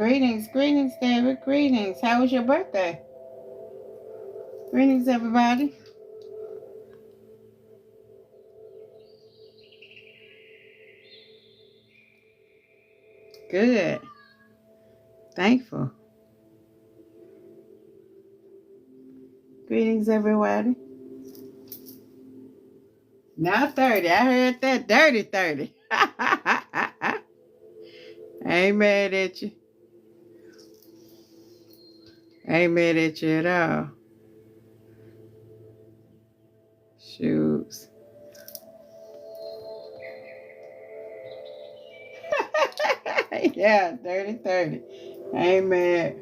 Greetings, greetings, David. Greetings. How was your birthday? Greetings, everybody. Good. Thankful. Greetings, everybody. Now 30. I heard that dirty 30. I ain't mad at you. I ain't mad at you at all. Shoots. Yeah, 30. I ain't mad.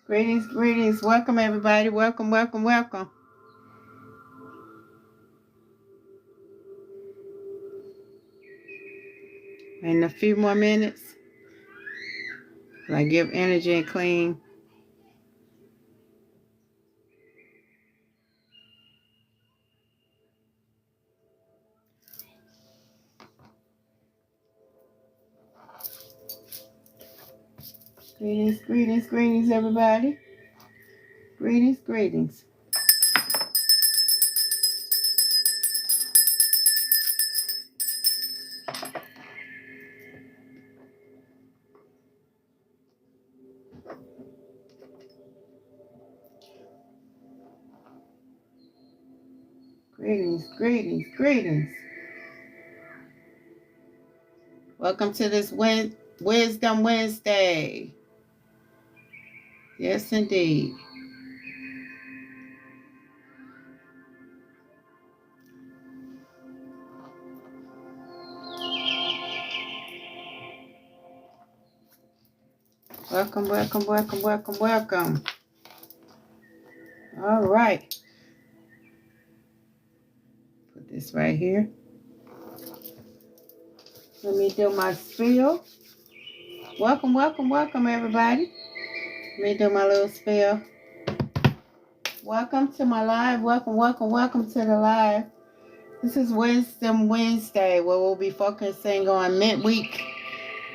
Greetings, greetings. Welcome, everybody. Welcome, welcome, welcome. In a few more minutes, I give energy and clean. Greetings, greetings, greetings, everybody. Greetings, greetings. Greetings, greetings, greetings. Welcome to this Wisdom Wednesday. Yes, indeed. Welcome, welcome, welcome, welcome, welcome. All right. Put this right here. Let me do my spiel. Welcome, welcome, welcome, everybody. Let me do my little spiel. Welcome to my live. Welcome, welcome, welcome to the live. This is Wisdom Wednesday, where we'll be focusing on midweek,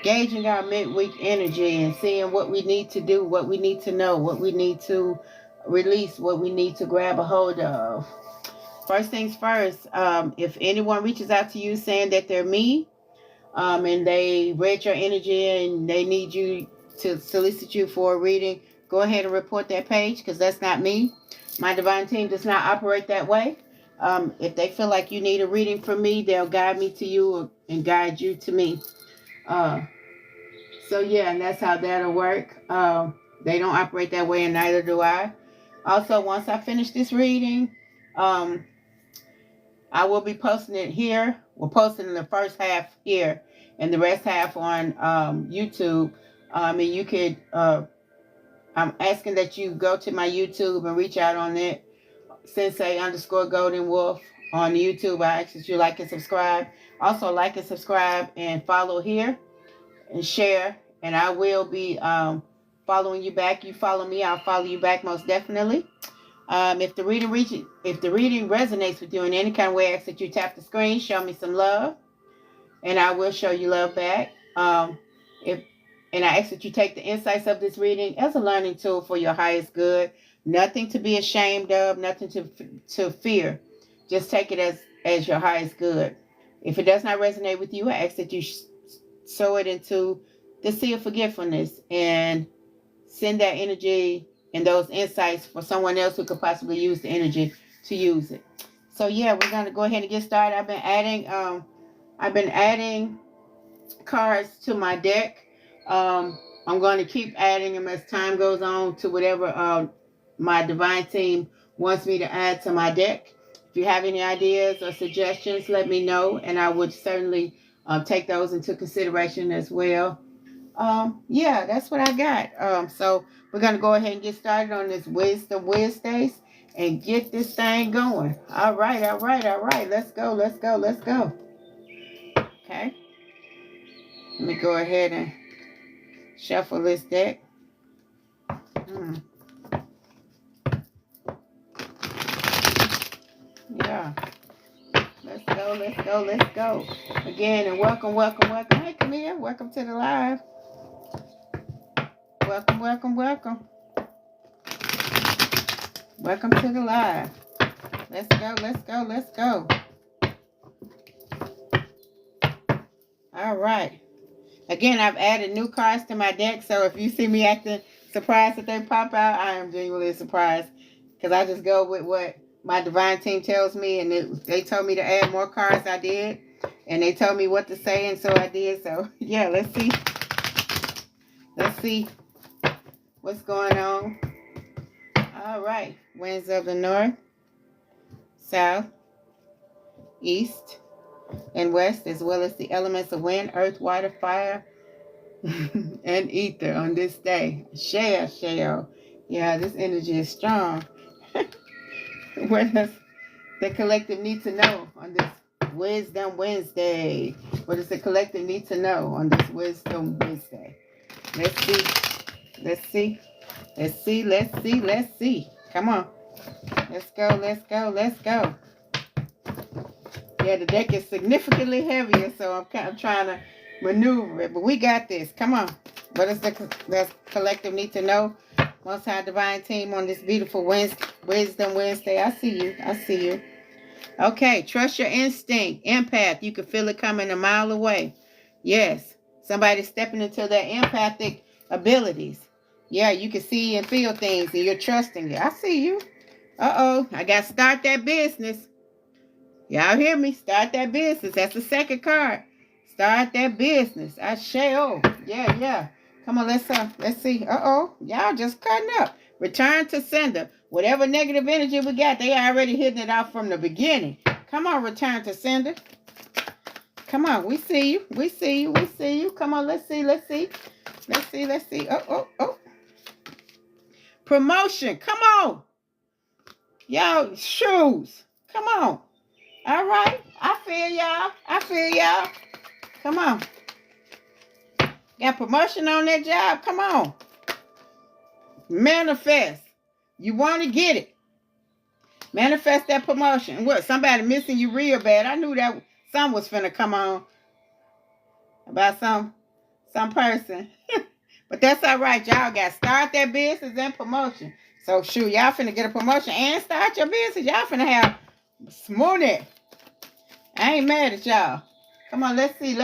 gauging our midweek energy and seeing what we need to do, what we need to know, what we need to release, what we need to grab a hold of. First things first, if anyone reaches out to you saying that they're me, and they read your energy and they need you to solicit you for a reading, go ahead and report that page, because that's not me. My divine team does not operate that way. If they feel like you need a reading from me, they'll guide me to you and guide you to me. So yeah, and that's how that'll work. They don't operate that way, and neither do I. Also, once I finish this reading, I will be posting it here. We're posting the first half here and the rest half on YouTube. And you could, I'm asking that you go to my YouTube and reach out on it. Sensei_Golden_Wolf on YouTube. I ask that you like and subscribe. Also like and subscribe and follow here and share. And I will be following you back. You follow me, I'll follow you back most definitely. If the reading resonates with you in any kind of way, I ask that you tap the screen, show me some love, and I will show you love back. And I ask that you take the insights of this reading as a learning tool for your highest good. Nothing to be ashamed of, nothing to fear. Just take it as your highest good. If it does not resonate with you, I ask that you sow it into the sea of forgetfulness and send that energy and those insights for someone else who could possibly use the energy to use it. So yeah, we're gonna go ahead and get started. I've been adding cards to my deck. I'm going to keep adding them as time goes on to whatever my divine team wants me to add to my deck. If you have any ideas or suggestions, let me know, and I would certainly take those into consideration as well. Yeah, that's what I got. So we're going to go ahead and get started on this Wisdom Wednesdays and get this thing going. All right. Let's go. Okay. Let me go ahead and shuffle this deck. Let's go, let's go, let's go. Again, and welcome, welcome, welcome. Hey, Camille, welcome to the live. Welcome, welcome, welcome. Welcome to the live. Let's go, let's go, let's go. All right. Again, I've added new cards to my deck, so if you see me acting surprised that they pop out, I am genuinely surprised. Because I just go with what my divine team tells me, and they told me to add more cards, I did. And they told me what to say, and so I did. So, yeah, let's see. Let's see what's going on. All right. Winds of the north, south, east, and west, as well as the elements of wind, earth, water, fire, and ether on this day. Share. Yeah, this energy is strong. What does the collective need to know on this Wisdom Wednesday? What does the collective need to know on this Wisdom Wednesday? Let's see. Let's see. Let's see. Let's see. Let's see. Come on. Let's go. Let's go. Let's go. Yeah, the deck is significantly heavier, so I'm kind of trying to maneuver it. But we got this. Come on. What does the collective need to know? Most High Divine Team on this beautiful Wisdom Wednesday. I see you. I see you. Okay. Trust your instinct. Empath. You can feel it coming a mile away. Yes. Somebody stepping into their empathic abilities. Yeah, you can see and feel things, and you're trusting it. I see you. Uh-oh. I got to start that business. Y'all hear me? Start that business. That's the second card. Start that business. I shall. Yeah. Come on, let's see. Uh-oh. Y'all just cutting up. Return to sender. Whatever negative energy we got, they already hitting it out from the beginning. Come on, return to sender. Come on, we see you. We see you. We see you. Come on, let's see. Let's see. Let's see. Let's see. Oh. Promotion. Come on. Y'all, shoes. Come on. All right. I feel y'all. I feel y'all. Come on. Got promotion on that job. Come on. Manifest. You want to get it. Manifest that promotion. What? Somebody missing you real bad. I knew that something was finna come on about some person. But that's all right. Y'all got to start that business and promotion. So, shoot, y'all finna get a promotion and start your business. Y'all finna have smooth. I ain't mad at y'all. Come on, let's see.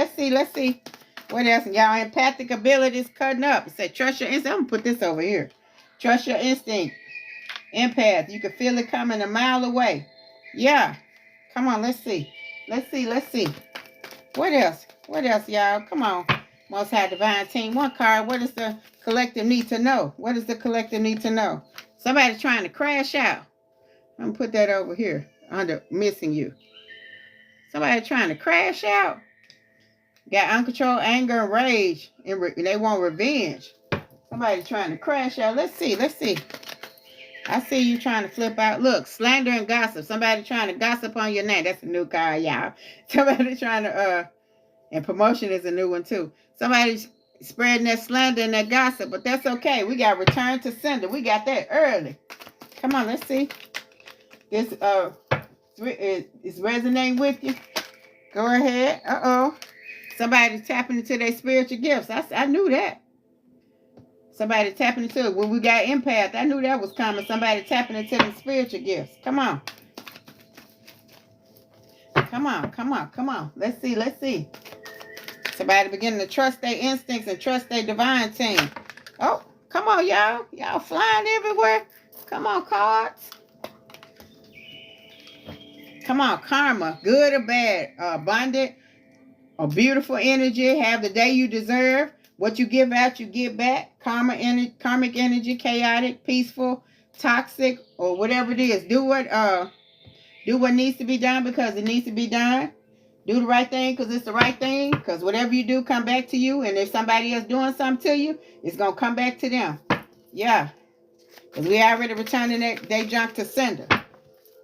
What else? Y'all empathic abilities cutting up. It said, trust your instinct. I'm going to put this over here. Trust your instinct. Empath. You can feel it coming a mile away. Yeah. Come on, let's see. Let's see. What else, y'all? Come on. Most High Divine Team. One card. What does the collective need to know? What does the collective need to know? Somebody trying to crash out. I'm going to put that over here under missing you. Somebody trying to crash out. Got uncontrolled anger and rage. And they want revenge. Somebody trying to crash out. Let's see. I see you trying to flip out. Look, slander and gossip. Somebody trying to gossip on your name. That's a new card, y'all. Somebody trying to, and promotion is a new one too. Somebody's spreading that slander and that gossip, but that's okay. We got return to sender. We got that early. Come on, let's see. This, is resonating with you. Go ahead. Uh-oh. Somebody's tapping into their spiritual gifts. I knew that. Somebody tapping into it. When we got empath, I knew that was coming. Somebody tapping into the spiritual gifts. Come on. Come on. Let's see. Somebody beginning to trust their instincts and trust their divine team. Oh, come on, y'all. Y'all flying everywhere. Come on, cards. Come on, karma. Good or bad. Abundant or beautiful energy. Have the day you deserve. What you give out, you give back. Karmic energy, chaotic, peaceful, toxic, or whatever it is. Do what needs to be done because it needs to be done. Do the right thing because it's the right thing. Because whatever you do, come back to you. And if somebody else doing something to you, it's going to come back to them. Yeah. Because we already returning they junk to sender.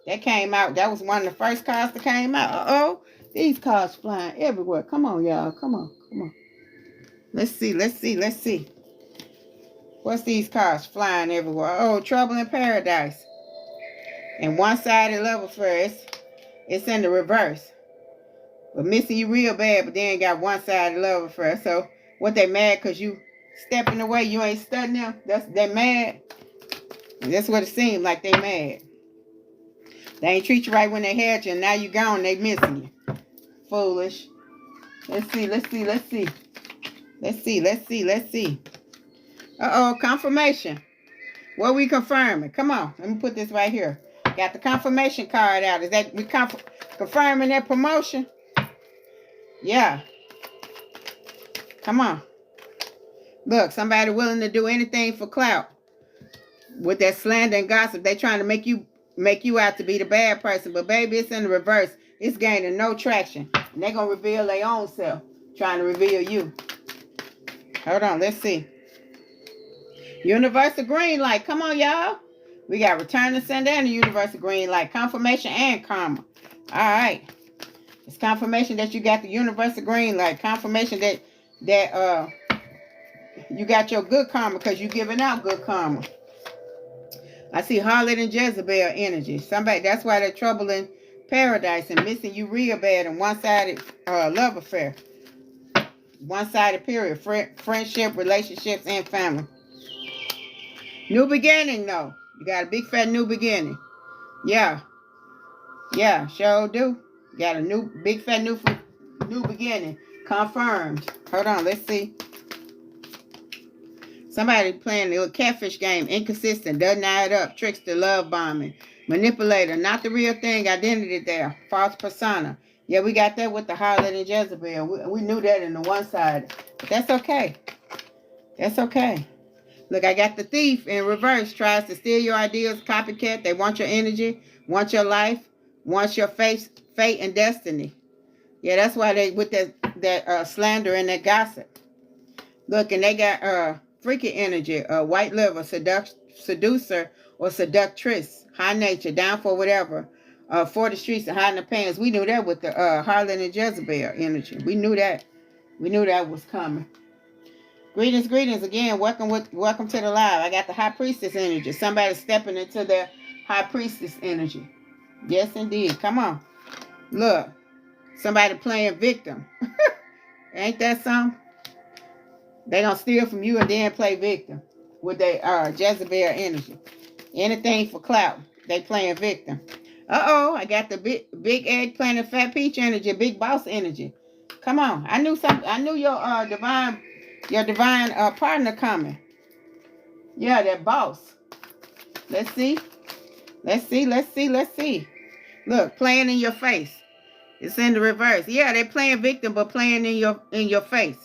That came out. That was one of the first cards that came out. Uh-oh. These cards flying everywhere. Come on, y'all. Come on. Let's see. What's these cards flying everywhere? Oh, trouble in paradise. And one-sided love affair. It's in the reverse. But missing you real bad, but they ain't got one-sided love affair. So what, they mad because you stepping away, you ain't studying them? They mad? And that's what it seems like, they mad. They ain't treat you right when they had you, and now you gone, they missing you. Foolish. Let's see. Uh-oh, confirmation. What we confirming? Come on, let me put this right here. Got the confirmation card out. Is that we confirming that promotion? Yeah. Come on. Look, somebody willing to do anything for clout. With that slander and gossip, they trying to make you out to be the bad person. But baby, it's in the reverse. It's gaining no traction. And they're going to reveal their own self. Trying to reveal you. Hold on, let's see. Universal green light. Come on, y'all. We got return to sender and the universal green light. Confirmation and karma. All right. It's confirmation that you got the universal green light. Confirmation that you got your good karma because you're giving out good karma. I see harlot and Jezebel energy. Somebody, that's why they're trouble in paradise and missing you real bad and one-sided love affair. One-sided period. Friendship, relationships, and family. New beginning, though. You got a big fat new beginning. Yeah. Yeah, sure do. You got a new big fat new beginning. Confirmed. Hold on, let's see. Somebody playing a little catfish game. Inconsistent. Doesn't add up. Trickster. Love bombing. Manipulator. Not the real thing. Identity there. False persona. Yeah, we got that with the harlot and Jezebel. We knew that in the one side. But that's okay. That's okay. Look, I got the thief in reverse. Tries to steal your ideas. Copycat. They want your energy. Want your life. Want your fate and destiny. Yeah, that's why they with that slander and that gossip. Look, and they got freaky energy. White liver. Seducer or seductress. High nature. Down for whatever. For the streets and hiding the pants. We knew that with the harlot and Jezebel energy. We knew that. We knew that was coming. Greetings again. Welcome to the live. I got the high priestess energy. Somebody stepping into their high priestess energy. Yes, indeed. Come on. Look. Somebody playing victim. Ain't that something? They gonna steal from you and then play victim with their Jezebel energy. Anything for clout. They playing victim. Uh-oh. I got the big eggplant and fat peach energy. Big boss energy. Come on. I knew your divine partner coming. Yeah, that boss. Let's see. Look, playing in your face. It's in the reverse. Yeah, they playing victim, but playing in your face.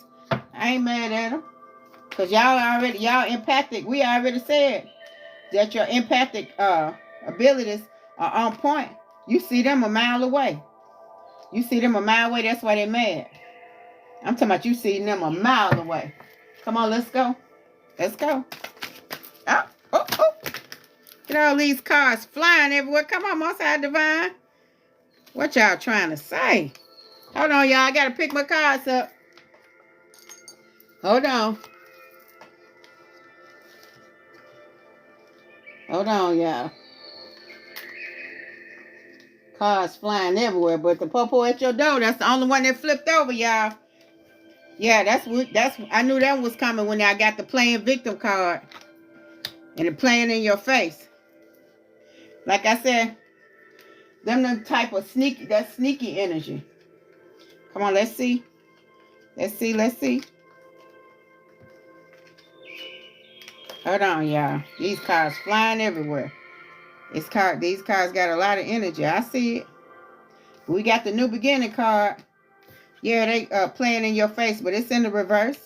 I ain't mad at them. Because y'all empathic. We already said that your empathic abilities are on point. You see them a mile away. That's why they mad. I'm talking about you seeing them a mile away. Come on, let's go. Oh. Get all these cars flying everywhere. Come on, Most High Divine. What y'all trying to say? Hold on, y'all. I got to pick my cards up. Hold on, y'all. Cars flying everywhere, but the popo at your door, that's the only one that flipped over, y'all. Yeah, that's I knew that was coming when I got the playing victim card. And the playing in your face. Like I said, them the type of sneaky energy. Come on, let's see. Hold on, y'all. These cars flying everywhere. These cars got a lot of energy. I see it. We got the new beginning card. Yeah, they playing in your face, but it's in the reverse.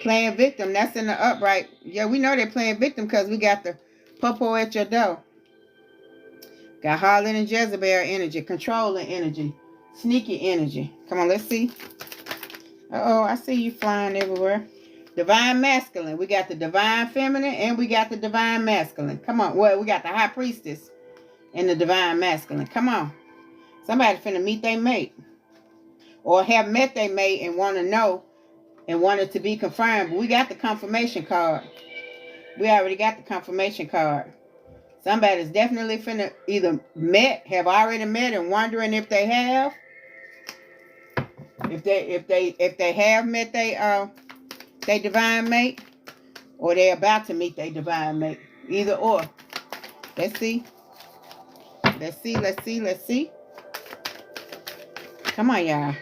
Playing victim, that's in the upright. Yeah, we know they're playing victim because we got the popo at your door. Got harlot and Jezebel energy, controlling energy, sneaky energy. Come on, let's see. Uh-oh, I see you flying everywhere. Divine masculine. We got the divine feminine and we got the divine masculine. Come on. Well, we got the high priestess and the divine masculine. Come on. Somebody finna meet their mate. Or have met their mate and want to know and want it to be confirmed. But we got the confirmation card. We already got the confirmation card. Somebody's definitely finna either have already met and wondering if they have. If they have met they divine mate, or they're about to meet their divine mate. Either or. Let's see. Let's see. Come on, y'all.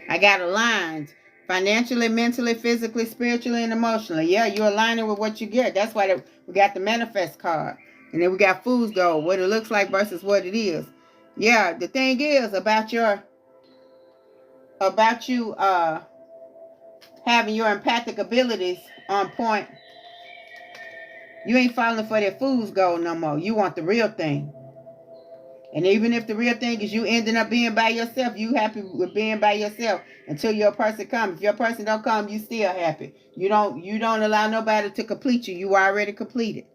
I got aligned. Financially, mentally, physically, spiritually, and emotionally. Yeah, you're aligning with what you get. That's why we got the manifest card. And then we got fool's gold, what it looks like versus what it is. Yeah, the thing is about you having your empathic abilities on point. You ain't falling for that fool's gold no more. You want the real thing. And even if the real thing is you ending up being by yourself, you happy with being by yourself until your person comes. If your person don't come, you still happy. You don't allow nobody to complete you. You already completed.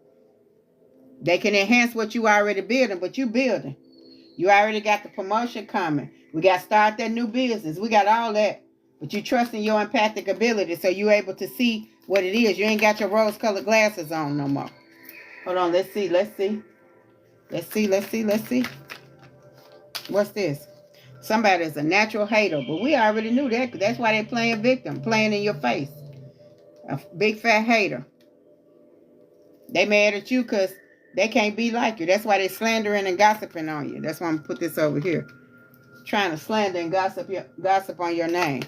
They can enhance what you already building, but you building. You already got the promotion coming. We got to start that new business. We got all that. But you trust in your empathic ability, so you're able to see what it is. You ain't got your rose-colored glasses on no more. Hold on, let's see. What's this? Somebody's a natural hater, but we already knew that, because that's why they're playing victim, playing in your face. A big fat hater. They mad at you because they can't be like you. That's why they slandering and gossiping on you. That's why I'm going to put this over here. Trying to slander and gossip on your name.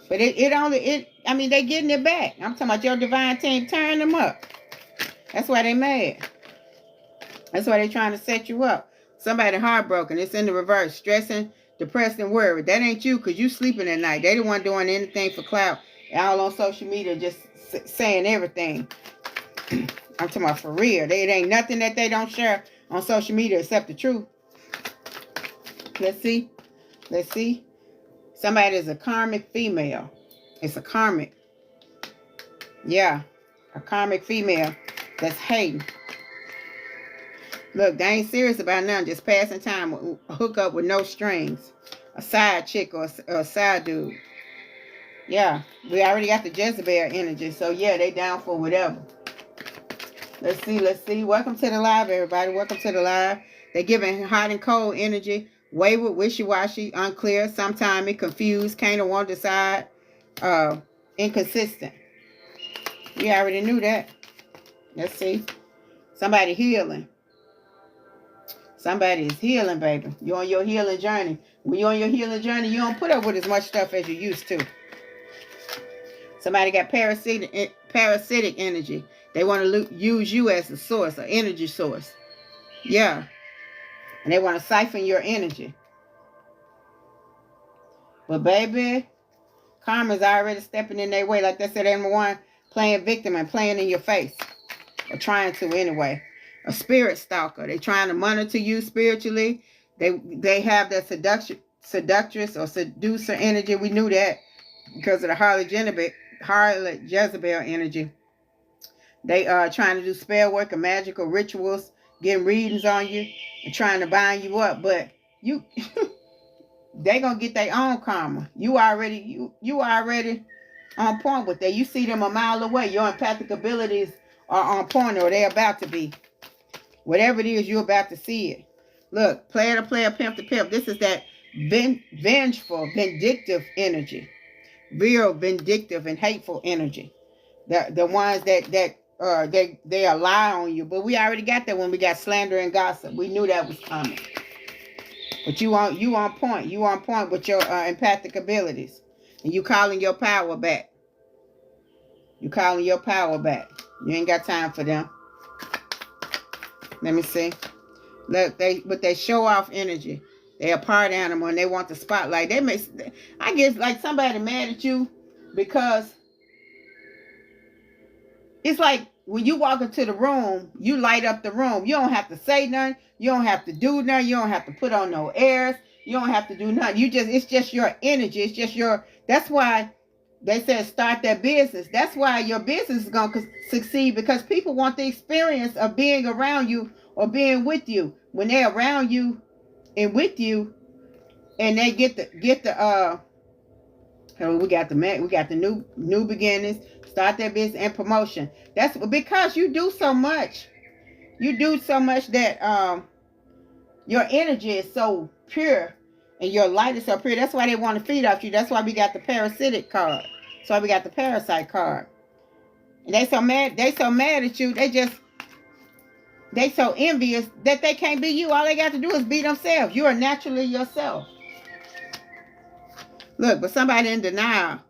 But they getting it back. I'm talking about your divine team turning them up. That's why they mad. That's why they trying to set you up. Somebody heartbroken. It's in the reverse. Stressing, depressed, and worried. That ain't you, because you sleeping at night. They the one doing anything for clout. All on social media just saying everything. I'm talking about for real. It ain't nothing that they don't share on social media except the truth. Let's see. Somebody is a karmic female. It's a karmic. Yeah. A karmic female that's hating. Look, they ain't serious about nothing. Just passing time. A hookup with no strings. A side chick or a side dude. Yeah. We already got the Jezebel energy. So, yeah, they down for whatever. Let's see. Welcome to the live, everybody. Welcome to the live. They're giving hot and cold energy. Wayward, wishy-washy, unclear, sometime confused, can't or won't decide, inconsistent. We already knew that. Let's see. Somebody healing. Somebody is healing, baby. You're on your healing journey. When you're on your healing journey, you don't put up with as much stuff as you used to. Somebody got parasitic energy. They want to use you as a source, an energy source. Yeah. And they want to siphon your energy. But baby, karma's already stepping in their way. Like they said, they're the one playing victim and playing in your face. Or trying to anyway. A spirit stalker. They trying to monitor you spiritually. They have that seductress or seducer energy. We knew that because of the harlot Jezebel energy. They are trying to do spell work and magical rituals, getting readings on you and trying to bind you up. But you they gonna get their own karma. You already on point with that. You see them a mile away. Your empathic abilities are on point, or they're about to be. Whatever it is, you're about to see it. Look, player to player, pimp to pimp. This is that vengeful, vindictive energy. Real vindictive and hateful energy. The ones that they lie on you. But we already got that when we got slander and gossip. We knew that was coming. But you on point. You on point with your empathic abilities. And you calling your power back. You calling your power back. You ain't got time for them. Let me see. Look, they show off energy. They a part animal and they want the spotlight. I guess like somebody mad at you because it's like when you walk into the room, you light up the room. You don't have to say nothing. You don't have to do nothing. You don't have to put on no airs. You don't have to do nothing. It's just your energy. It's just that's why they said start that business. That's why your business is going to succeed, because people want the experience of being around you or being with you. When they're around you and with you, and they get the we got the new beginnings, start that business and promotion. That's because you do so much. You do so much that your energy is so pure And your light is up here. That's why they want to feed off you. That's why we got the parasitic card. That's why we got the parasite card. And they so mad at you. They so envious that they can't be you. All they got to do is be themselves. You are naturally yourself. Look, but somebody in denial.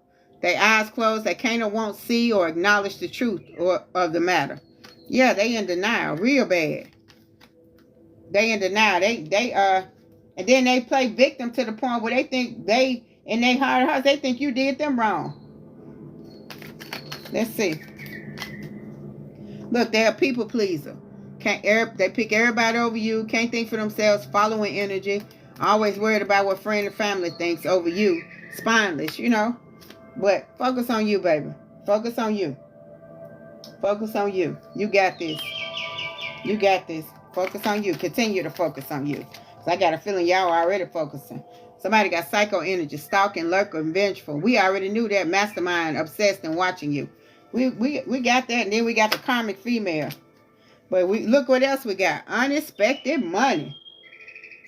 Their eyes closed. They can't or won't see or acknowledge the truth of the matter. Yeah, they in denial. Real bad. They in denial. And then they play victim to the point where they think in their hearts, they think you did them wrong. Let's see. Look, they're a people pleaser. They pick everybody over you. Can't think for themselves. Following energy. Always worried about what friend and family thinks over you. Spineless, you know. But focus on you, baby. Focus on you. Focus on you. You got this. You got this. Focus on you. Continue to focus on you. So I got a feeling y'all are already focusing. Somebody got psycho energy, stalking, lurking, vengeful. We already knew that. Mastermind, obsessed and watching you. We got that, and then we got the karmic female. But look what else we got. Unexpected money.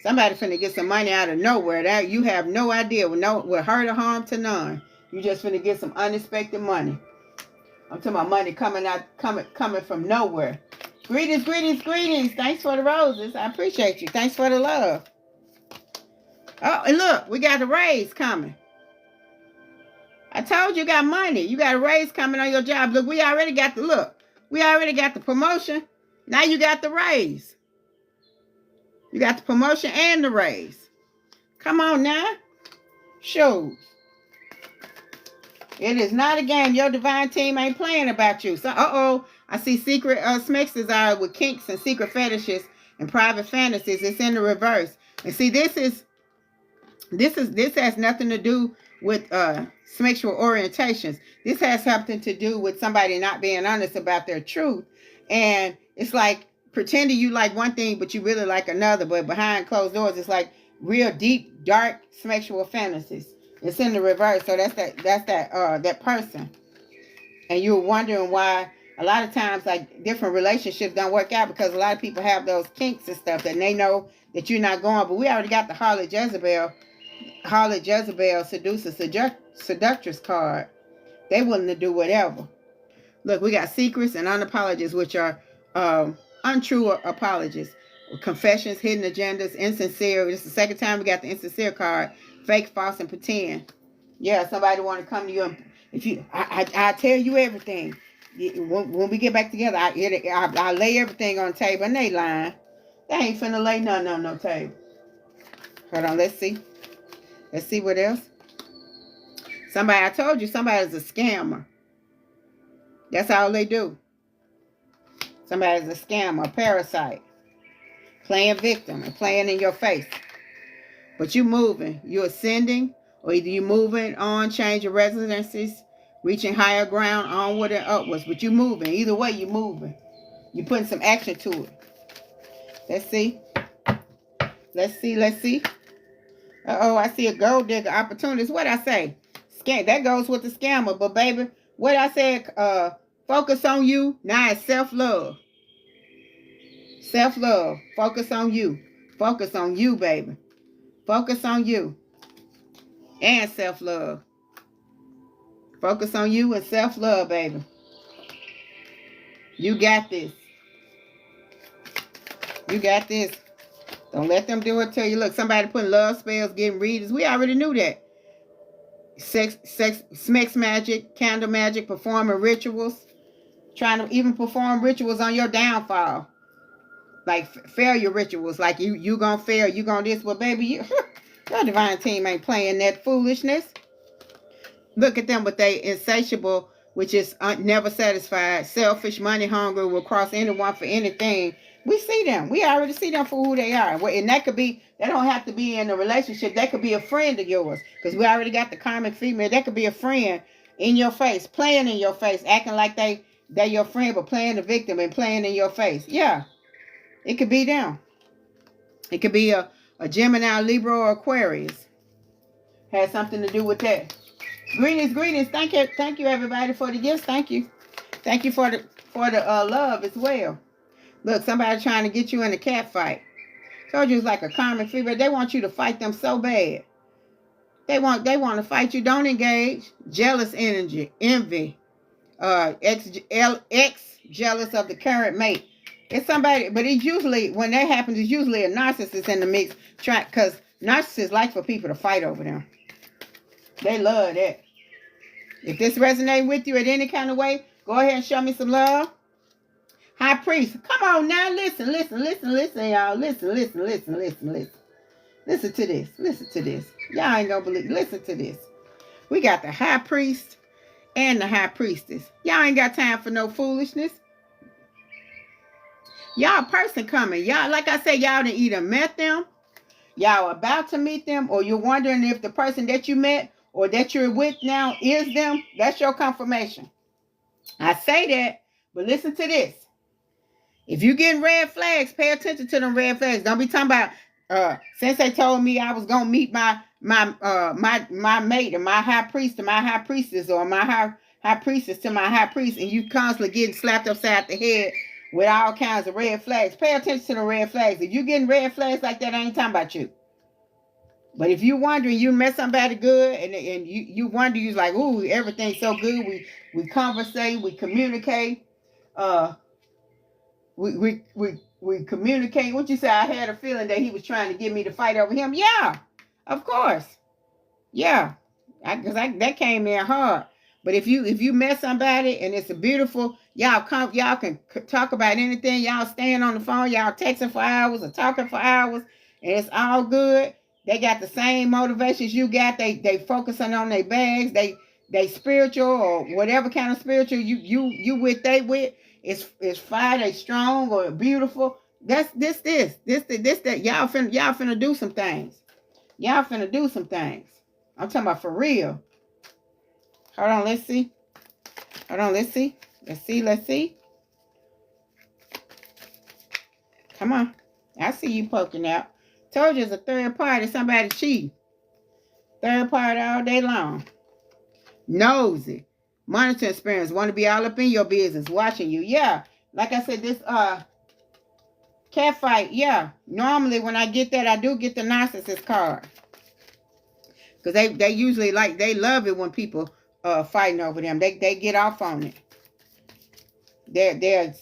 Somebody finna get some money out of nowhere. That you have no idea. With hurt or harm to none. You just finna get some unexpected money. I'm talking about money coming from nowhere. Greetings, greetings, greetings. Thanks for the roses. I appreciate you. Thanks for the love. Oh, and look, we got a raise coming. I told you got money. You got a raise coming on your job. Look, we already got the promotion. Now you got the raise. You got the promotion and the raise. Come on now. Show. It is not a game. Your divine team ain't playing about you. So, I see secret Smex's desire with kinks and secret fetishes and private fantasies. It's in the reverse. And see, this has nothing to do with sexual orientations. This has something to do with somebody not being honest about their truth. And it's like pretending you like one thing, but you really like another. But behind closed doors, it's like real deep, dark sexual fantasies. It's in the reverse. So that's that person. And you're wondering why a lot of times like different relationships don't work out, because a lot of people have those kinks and stuff that they know that you're not going. But we already got the Harlot Jezebel seductress card. They willing to do whatever. Look, we got secrets and unapologies, which are untrue apologies, confessions, hidden agendas, insincere. This is the second time we got the insincere card. Fake, false, and pretend. Yeah, somebody want to come to you and I tell you everything. When we get back together, I lay everything on the table, and they lying. They ain't finna lay nothing on no table. Hold on, let's see. Let's see what else. I told you somebody's a scammer. That's all they do. Somebody's a scammer, a parasite. Playing victim and playing in your face. But you moving. You ascending, or either you moving on, changing residencies, reaching higher ground, onward and upwards. But you moving. Either way, you moving. You putting some action to it. Let's see. Let's see. I see a gold digger opportunities. What I say? That goes with the scammer. But baby, what I said, focus on you. Now it's self-love. Self-love. Focus on you. Focus on you, baby. Focus on you. And self-love. Focus on you and self-love, baby. You got this. You got this. Don't let them do it to you. Look, somebody putting love spells, getting readers. We already knew that. Smex magic, candle magic, performing rituals. Trying to even perform rituals on your downfall. Like failure rituals. Like you gonna fail, you gonna this. But baby, your divine team ain't playing that foolishness. Look at them with they insatiable, which is never satisfied, selfish, money hungry, will cross anyone for anything. We see them. We already see them for who they are. And that don't have to be in a relationship. That could be a friend of yours. Because we already got the karmic female. That could be a friend in your face, playing in your face, acting like they're your friend, but playing the victim and playing in your face. Yeah. It could be them. It could be a Gemini, Libra, or Aquarius. Has something to do with that. Greetings. Thank you everybody for the gifts. Thank you for the love as well. Look, somebody trying to get you in a cat fight. Told you it's like a common fever. They want you to fight them so bad. They want to fight you. Don't engage. Jealous energy, envy, ex jealous of the current mate. It's somebody, but it's usually, when that happens, it's usually a narcissist in the mix. Because narcissists like for people to fight over them. They love that. If this resonates with you in any kind of way, go ahead and show me some love. High priest, come on now, listen, y'all. Listen. Listen to this. Y'all ain't gonna believe. Listen to this. We got the high priest and the high priestess. Y'all ain't got time for no foolishness. Y'all person coming. Y'all, like I said, y'all done either met them, y'all about to meet them, or you're wondering if the person that you met or that you're with now is them. That's your confirmation. I say that, but listen to this. If you getting red flags, pay attention to them red flags. Don't be talking about Sensei told me I was gonna meet my mate, or my high priest to my high priestess, or my high priestess to my high priest, and you constantly getting slapped upside the head with all kinds of red flags. Pay attention to the red flags. If you getting red flags like that, I ain't talking about you. But if you wondering, you met somebody good, and you wonder, you're like, ooh, everything's so good. We conversate, we communicate. We communicate. What you say? I had a feeling that he was trying to get me to fight over him. Yeah, of course. Yeah, because that came in hard. But if you met somebody and it's a beautiful, y'all can talk about anything. Y'all staying on the phone, y'all texting for hours or talking for hours, and it's all good. They got the same motivations you got. They focusing on their bags. They spiritual, or whatever kind of spiritual you with, they with. It's fire, they strong or beautiful. That's this that y'all finna do some things. Y'all finna do some things. I'm talking about for real. Hold on, let's see. Let's see. Come on. I see you poking out. Told you it's a third party, somebody cheating. Third party all day long. Nosy. Monitoring experience. Want to be all up in your business. Watching you. Yeah. Like I said, this cat fight. Yeah. Normally when I get that, I do get the narcissist card. Because they usually they love it when people fighting over them. They get off on it. They're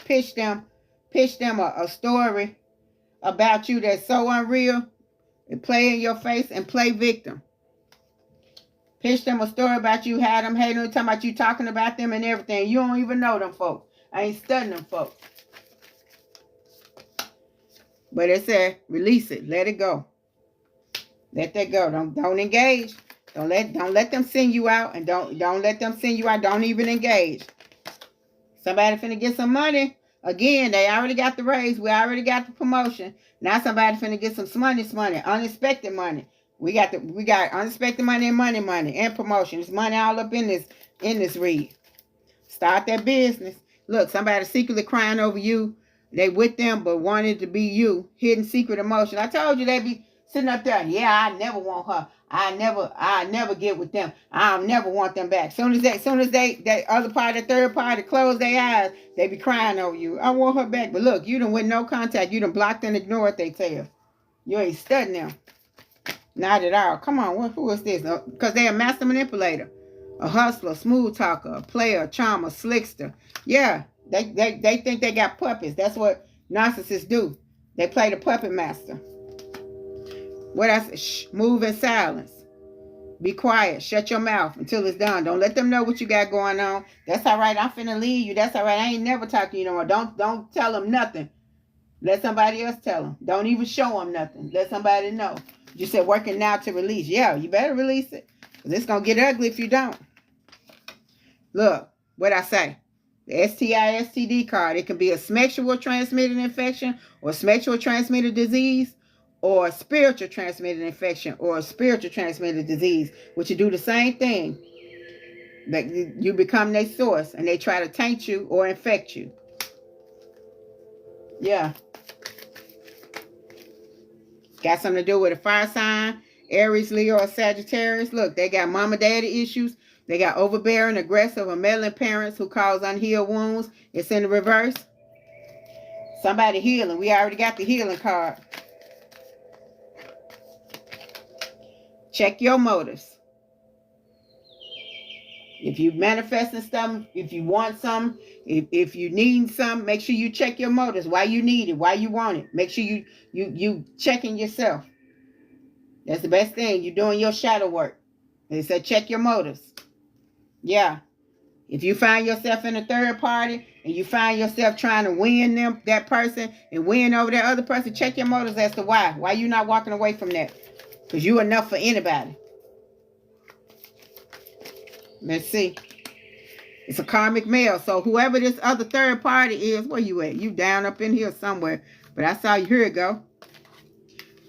pitch them a story about you that's so unreal. And play in your face and play victim. Pitch them a story about you, had them hating, talking about you talking about them and everything. You don't even know them folks. I ain't studying them folks. But it said, release it. Let it go. Let that go. Don't engage. Don't let them send you out, and don't let them send you out. Don't even engage. Somebody finna get some money. Again, they already got the raise. We already got the promotion. Now somebody finna get some money, unexpected money. We got unexpected money and money and promotion. There's money all up in this read. Start that business. Look, somebody secretly crying over you. They with them but wanted to be you. Hidden secret emotion. I told you they be sitting up there. Yeah, I never want her. I never get with them. I'll never want them back. Soon as they other party, the third party, close their eyes, they be crying over you. I want her back. But look, you done with no contact. You done blocked and ignored what they tell. You ain't studying them. Not at all. Come on, who is this? Because they're a master manipulator, a hustler, smooth talker, a player, a charmer, slickster. Yeah, they think they got puppets. That's what narcissists do. They play the puppet master. What I say? Shh, move in silence. Be quiet. Shut your mouth until it's done. Don't let them know what you got going on. That's all right. I'm finna leave you. That's all right. I ain't never talking to you no more. Don't tell them nothing. Let somebody else tell them. Don't even show them nothing. Let somebody know. You said working now to release. Yeah, you better release it. Because it's going to get ugly if you don't. Look, what I say. The STI-STD card. It can be a sexual transmitted infection or sexual transmitted disease or a spiritual transmitted infection or a spiritual transmitted disease, which you do the same thing. But you become their source and they try to taint you or infect you. Yeah. Got something to do with a fire sign, Aries, Leo, or Sagittarius. Look, they got mama, daddy issues. They got overbearing, aggressive, or meddling parents who cause unhealed wounds. It's in the reverse. Somebody healing. We already got the healing card. Check your motives. If you manifesting something, if you want something, if you need something, make sure you check your motives. Why you need it, why you want it. Make sure you checking yourself. That's the best thing. You're doing your shadow work. They said check your motives. Yeah. If you find yourself in a third party and you find yourself trying to win that person and win over that other person, check your motives as to why. Why you not walking away from that? Because you enough for anybody. Let's see. It's a karmic male. So whoever this other third party is, where you at? You down up in here somewhere. But I saw you. Here it go.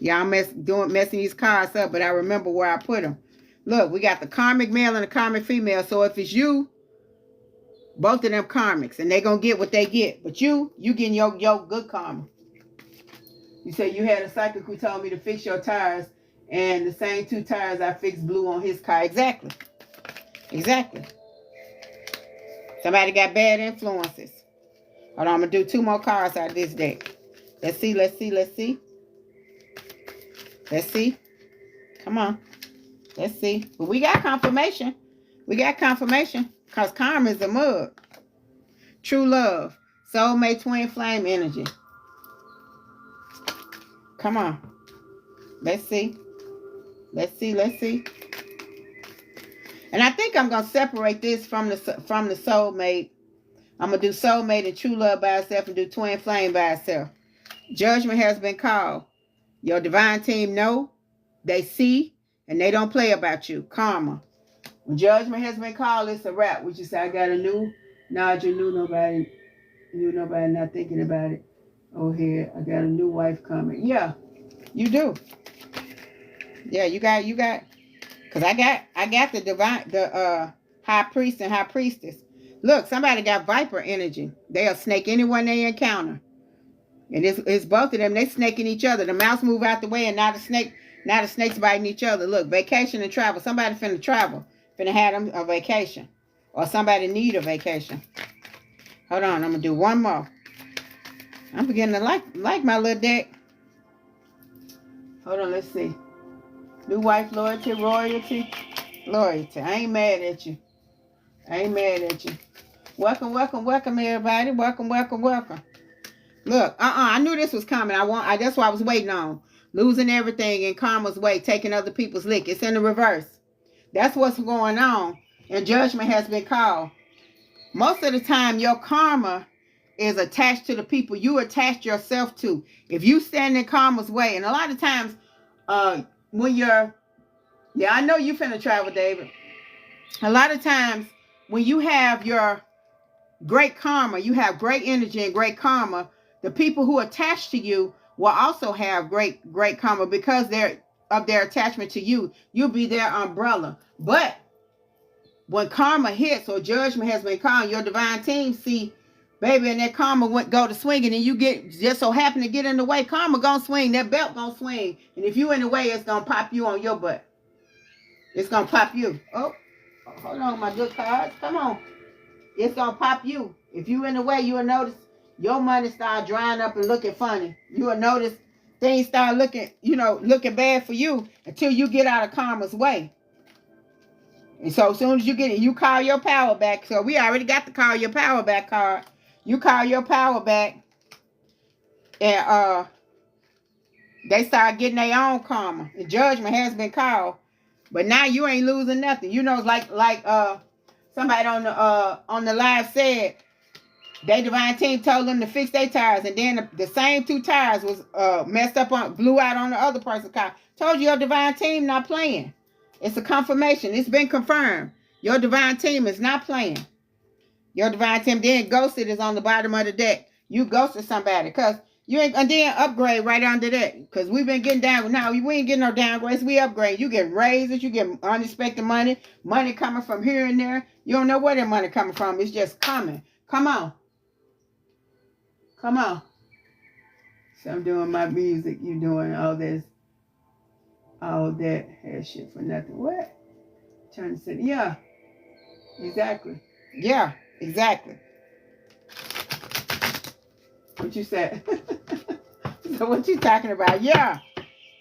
Y'all messing these cards up, but I remember where I put them. Look, we got the karmic male and the karmic female. So if it's you, both of them karmics, and they gonna get what they get. But you getting your good karma. You said you had a psychic who told me to fix your tires, and the same 2 tires I fixed blew on his car. Exactly. Exactly. Somebody got bad influences. Hold on, I'm gonna do 2 more cards out of this deck. Let's see, let's see, let's see. Let's see. Come on. Let's see. But we got confirmation. We got confirmation. Because karma is a mug. True love. Soulmate twin flame energy. Come on. Let's see. Let's see. Let's see. And I think I'm going to separate this from the soulmate. I'm going to do soulmate and true love by itself and do twin flame by itself. Judgment has been called. Your divine team know, they see, and they don't play about you. Karma. When judgment has been called, it's a wrap. Would you say, I got a new Nigel, knew nobody not thinking about it. Oh, here, I got a new wife coming. Yeah, you do. Yeah, you got, because I got the high priest and high priestess. Look, somebody got viper energy. They'll snake anyone they encounter. And it's both of them. They snaking each other. The mouse move out the way and now the snake's biting each other. Look, vacation and travel. Somebody finna travel. Finna have them a vacation. Or somebody need a vacation. Hold on, I'm gonna do one more. I'm beginning to like my little deck. Hold on, let's see. New wife, loyalty, royalty. Loyalty. I ain't mad at you. I ain't mad at you. Welcome, welcome, welcome, everybody. Welcome, welcome, welcome. Look, I knew this was coming. That's what I was waiting on. Losing everything in karma's way, taking other people's lick. It's in the reverse. That's what's going on. And judgment has been called. Most of the time, your karma is attached to the people you attached yourself to. If you stand in karma's way, and a lot of times, when you're, I know you finna travel, David. A lot of times, when you have your great karma, you have great energy and great karma, the people who attach to you will also have great karma because of their attachment to you. You'll be their umbrella. But when karma hits or judgment has been called, your divine team see, baby, and that karma go to swinging, and you just so happen to get in the way. Karma gonna swing. That belt gonna swing. And if you in the way, it's gonna pop you on your butt. It's gonna pop you. Oh, hold on, my good cards. Come on. It's gonna pop you. If you in the way, you will notice your money start drying up and looking funny. You will notice things start looking bad for you until you get out of karma's way. And so as soon as you get it, you call your power back. So we already got the call your power back card. You call your power back, and they start getting their own karma. The judgment has been called, but now you ain't losing nothing. You know, like somebody on the live said, their divine team told them to fix their tires, and then the same 2 tires was messed up blew out on the other person's car. Told you your divine team not playing. It's a confirmation. It's been confirmed. Your divine team is not playing. Your divine team. Then ghosted is on the bottom of the deck. You ghosted somebody because you ain't, and then upgrade right under that. Because we've been getting down. Now we ain't getting no downgrades. We upgrade. You get raises. You get unexpected money. Money coming from here and there. You don't know where that money coming from. It's just coming. Come on. Come on. So I'm doing my music. You doing all this. All that has shit for nothing. What? Trying to say, yeah. Exactly. Yeah, exactly. What you said? So what you talking about? Yeah.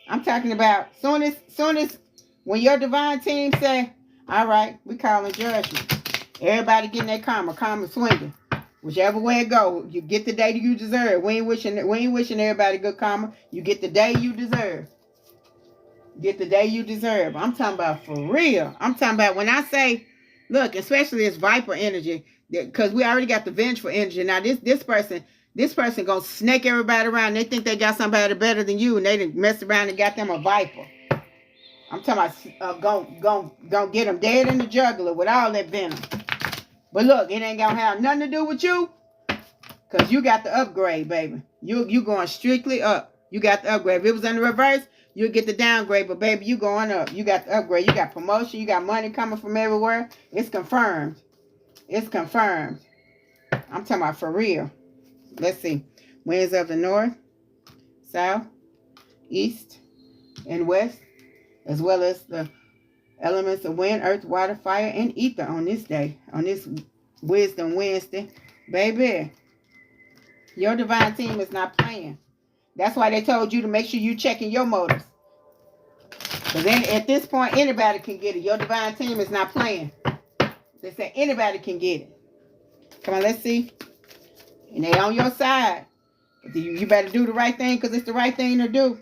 I'm talking about soon as when your divine team say, all right, we calling judgment. Everybody getting their karma swinging. Whichever way it go, you get the day you deserve. We ain't wishing everybody good karma. You get the day you deserve. Get the day you deserve. I'm talking about for real. I'm talking about when I say, look, especially this Viper energy, because we already got the vengeful energy. Now this person gonna snake everybody around. They think they got somebody better than you, and they done messed around and got them a Viper. I'm talking about gonna get them dead in the jugular with all that venom. But look, it ain't gonna have nothing to do with you, because you got the upgrade, baby. You going strictly up. You got the upgrade. If it was in the reverse, you'll get the downgrade, but baby, you going up. You got the upgrade. You got promotion. You got money coming from everywhere. It's confirmed. It's confirmed. I'm talking about for real. Let's see. Winds of the north, south, east, and west, as well as the elements of wind, earth, water, fire, and ether on this day, on this Wisdom Wednesday. Baby, your divine team is not playing. That's why they told you to make sure you checking your motives. Because then at this point, anybody can get it. Your divine team is not playing. They say anybody can get it. Come on, let's see. And they on your side. You better do the right thing because it's the right thing to do.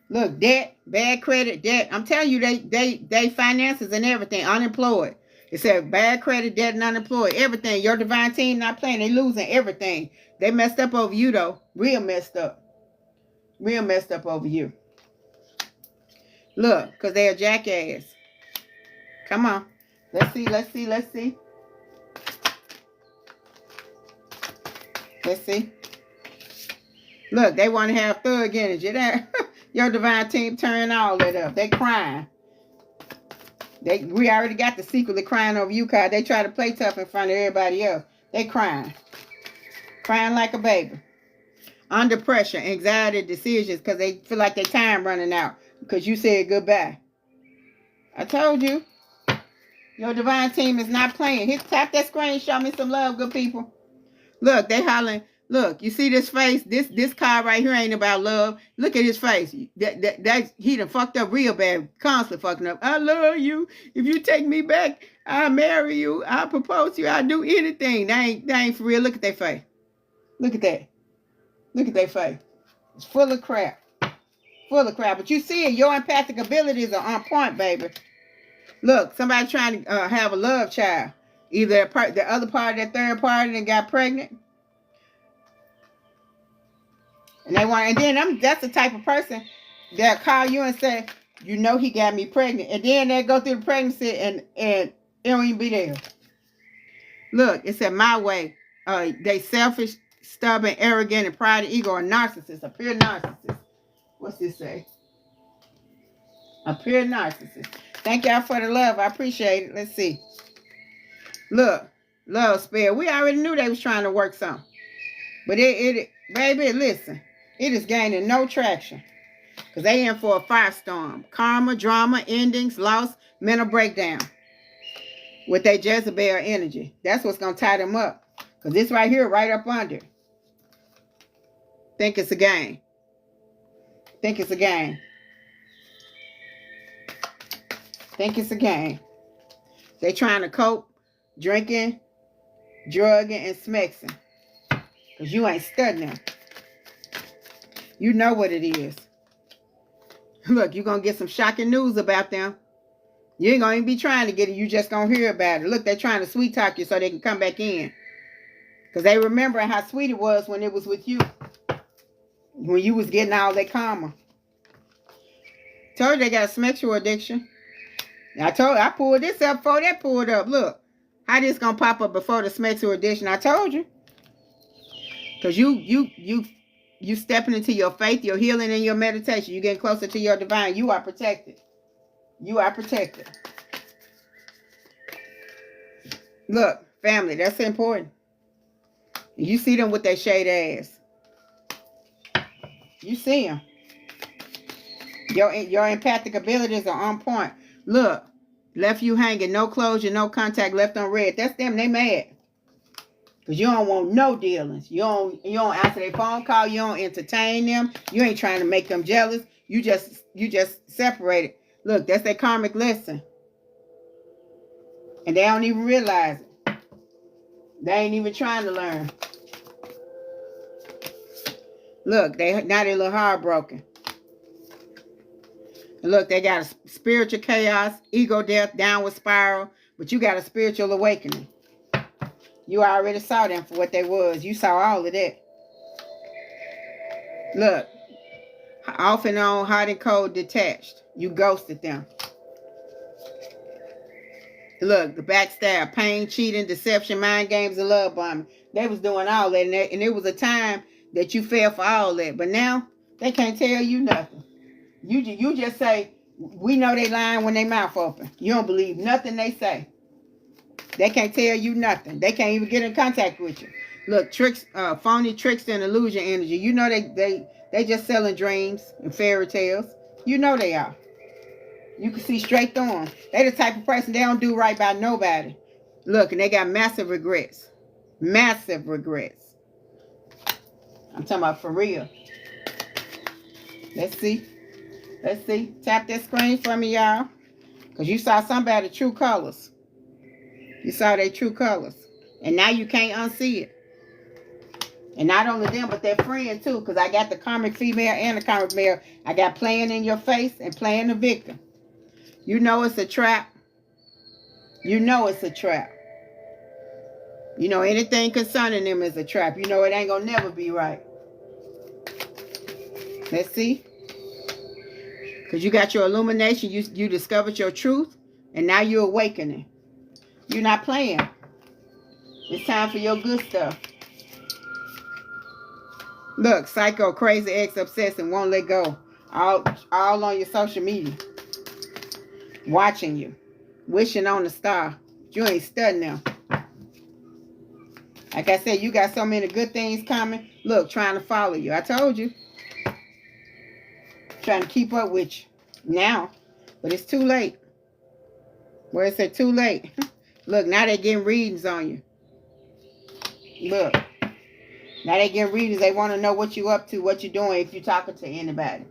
Look, debt, bad credit, debt. I'm telling you, they finances and everything, unemployed. It said bad credit, debt, and unemployed. Everything. Your divine team not playing. They losing everything. They messed up over you, though. Real messed up. Real messed up over you. Look, because they're a jackass. Come on. Let's see. Let's see. Let's see. Let's see. Look, they want to have thug energy. Your divine team turn all that up. They crying. We already got the secretly crying over you card. They try to play tough in front of everybody else. They crying. Crying like a baby. Under pressure, anxiety, decisions, because they feel like their time running out. Because you said goodbye. I told you. Your divine team is not playing. Tap that screen. Show me some love, good people. Look, they hollering. Look, you see this face? This card right here ain't about love. Look at his face. He done fucked up real bad. Constantly fucking up. I love you. If you take me back, I'll marry you. I'll propose to you. I'll do anything. They ain't for real. Look at their face. Look at that. Look at their face. It's full of crap. Full of crap. But you see it. Your empathic abilities are on point, baby. Look, somebody trying to have a love child. Either the other part, that third party, and got pregnant. And then that's the type of person that call you and say, you know he got me pregnant. And then they go through the pregnancy and it don't even be there. Look, it said my way. They selfish, stubborn, arrogant, and pride and ego are narcissists. A pure narcissist. What's this say? A pure narcissist. Thank y'all for the love. I appreciate it. Let's see. Look, love spell. We already knew they was trying to work something. But baby, listen. It is gaining no traction. Because they in for a firestorm. Karma, drama, endings, loss, mental breakdown. With their Jezebel energy. That's what's going to tie them up. Because this right here, right up under. Think it's a game. Think it's a game. Think it's a game. They trying to cope, drinking, drugging, and smexing. Because you ain't studying them. You know what it is. Look, you're going to get some shocking news about them. You ain't going to even be trying to get it. You just going to hear about it. Look, they're trying to sweet talk you so they can come back in. Because they remember how sweet it was when it was with you. When you was getting all that karma. Told you they got a sexual addiction. I pulled this up before that pulled up. Look, how this going to pop up before the sexual addiction. I told you. Because you stepping into your faith, your healing, and your meditation. You getting closer to your divine. You are protected. You are protected. Look, family, that's important. You see them with their shade ass. You see them. Your empathic abilities are on point. Look, left you hanging, no closure, no contact, left on red. That's them. They mad. Because you don't want no dealings. You don't answer their phone call. You don't entertain them. You ain't trying to make them jealous. You just separate it. Look, that's their karmic lesson. And they don't even realize it. They ain't even trying to learn. Look, now they a little heartbroken. And look, they got a spiritual chaos, ego death, downward spiral, but you got a spiritual awakening. You already saw them for what they was. You saw all of that. Look, off and on, hot and cold, detached. You ghosted them. Look, the backstab, pain, cheating, deception, mind games, and love bombing. They was doing all that, and it was a time that you fell for all that. But now, they can't tell you nothing. You just say, we know they lying when they mouth open. You don't believe nothing they say. They can't tell you nothing. They can't even get in contact with you. Look, tricks, phony tricks and illusion energy. You know they just selling dreams and fairy tales. You know they are. You can see straight through them. They the type of person, they don't do right by nobody. Look, and they got massive regrets. Massive regrets. I'm talking about for real. Let's see. Let's see. Tap that screen for me, y'all. Because you saw somebody's true colors. You saw their true colors. And now you can't unsee it. And not only them, but their friend too. Because I got the karmic female and the karmic male. I got playing in your face and playing the victim. You know it's a trap. You know it's a trap. You know anything concerning them is a trap. You know it ain't gonna never be right. Let's see. Because you got your illumination. You discovered your truth. And now you're awakening. You're not playing. It's time for your good stuff. Look, psycho, crazy, ex, obsessed, and won't let go. All on your social media. Watching you. Wishing on the star. You ain't studying them. Like I said, you got so many good things coming. Look, trying to follow you. I told you. Trying to keep up with you. Now. But it's too late. Where it said too late. Look, now they getting readings on you. Look. Now they getting readings. They want to know what you up to, what you're doing if you're talking to anybody.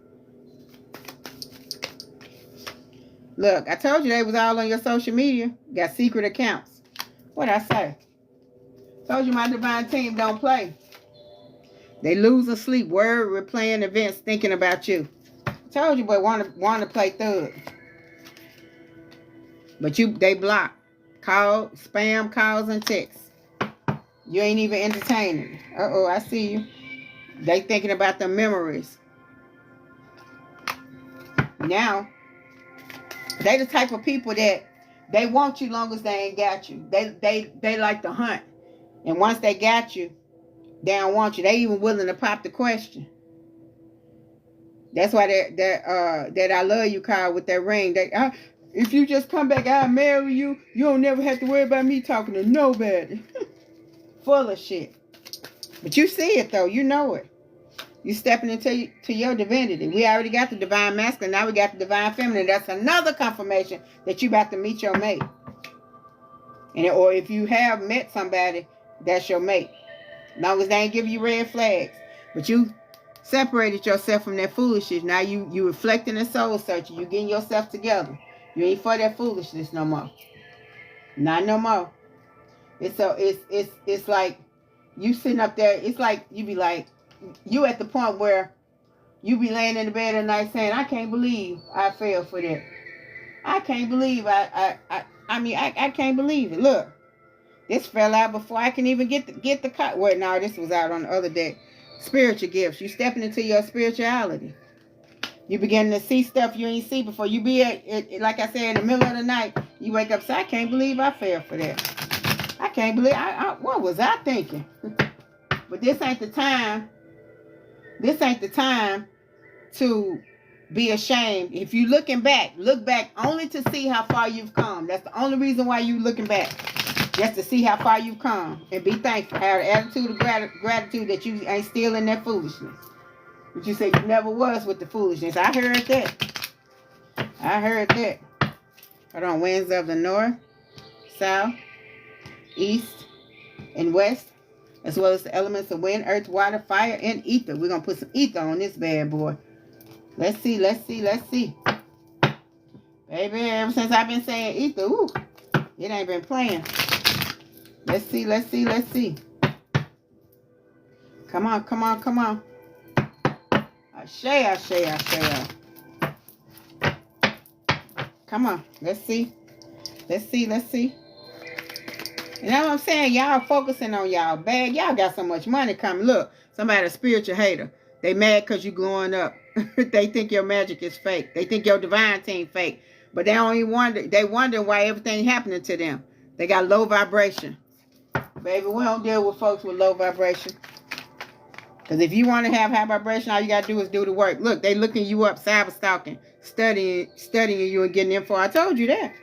Look, I told you they was all on your social media. Got secret accounts. What'd I say? Told you my divine team don't play. They lose or sleep, worry, replaying events, thinking about you. Told you, but want to play thug. But they block. Spam calls and texts. You ain't even entertaining. Uh-oh, I see you. They thinking about the memories. Now, they the type of people that they want you long as they ain't got you. They like to hunt. And once they got you, they don't want you. They even willing to pop the question. That's why that I love you card with that ring. If you just come back, I'll marry you. You don't never have to worry about me talking to nobody. Full of shit. But you see it though. You know it. You stepping into your divinity. We already got the divine masculine. Now we got the divine feminine. That's another confirmation that you about to meet your mate. Or if you have met somebody, that's your mate. As long as they ain't give you red flags. But you separated yourself from that foolishness. Now you reflecting and soul searching. You getting yourself together. You ain't for that foolishness no more. Not no more. It's like you sitting up there. It's like you be like, you at the point where you be laying in the bed at night saying, I can't believe I fell for that. I can't believe I can't believe it. Look, this fell out before I can even get the cut. Well, no, this was out on the other day. Spiritual gifts. You stepping into your spirituality. You beginning to see stuff you ain't see before. You be like I said, in the middle of the night, you wake up and say, I can't believe I fell for that. I can't believe what was I thinking? But this ain't the time. This ain't the time to be ashamed. If you look back only to see how far you've come. That's the only reason why you looking back. Just to see how far you've come. And be thankful. Have an attitude of gratitude that you ain't still in that foolishness. But you say you never was with the foolishness. I heard that. Hold on. Winds of the north, south, east, and west. as well as the elements of wind, earth, water, fire, and ether. We're going to put some ether on this bad boy. Let's see, let's see, let's see. Baby, ever since I've been saying ether, ooh, it ain't been playing. Let's see, let's see, let's see. Come on, come on, come on. Ashe, ashe, ashe. Come on, let's see. Let's see, let's see. You know what I'm saying? Y'all focusing on y'all bag. Y'all got so much money coming. Look, somebody a spiritual hater. They mad because you glowing up. They think your magic is fake. They think your divine team fake. But they only wonder. They wonder why everything happening to them. They got low vibration. Baby, we don't deal with folks with low vibration. Because if you want to have high vibration, all you got to do is do the work. Look, they looking you up, cyber stalking, studying you and getting info. I told you that.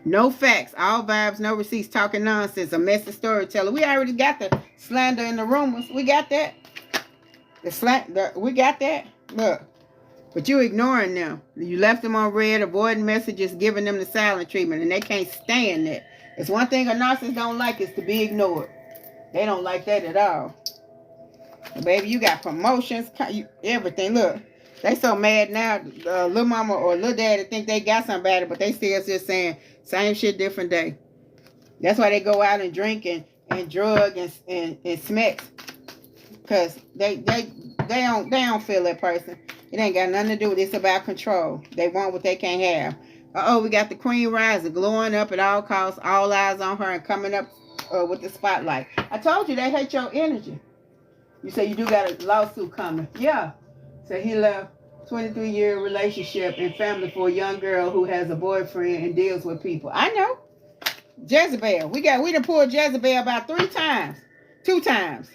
No facts, all vibes, no receipts, talking nonsense, a messy storyteller. We already got the slander and the rumors. We got that. We got that. Look. But you ignoring them. You left them on red, avoiding messages, giving them the silent treatment, and they can't stand that. It's one thing a narcissist don't like is to be ignored. They don't like that at all. But baby, you got promotions, everything. Look, they so mad now. Little mama or little daddy think they got somebody, but they still just saying same shit, different day. That's why they go out and drink and drug and smacks, because they don't feel that person. It ain't got nothing to do with it. It's about control. They want what they can't have. We got the Queen Rising glowing up at all costs, all eyes on her, and coming up with the spotlight. I told you they hate your energy. You say you do got a lawsuit coming. Yeah. So he left 23-year relationship and family for a young girl who has a boyfriend and deals with people. I know. Jezebel. We done pulled Jezebel about 3 times. 2 times.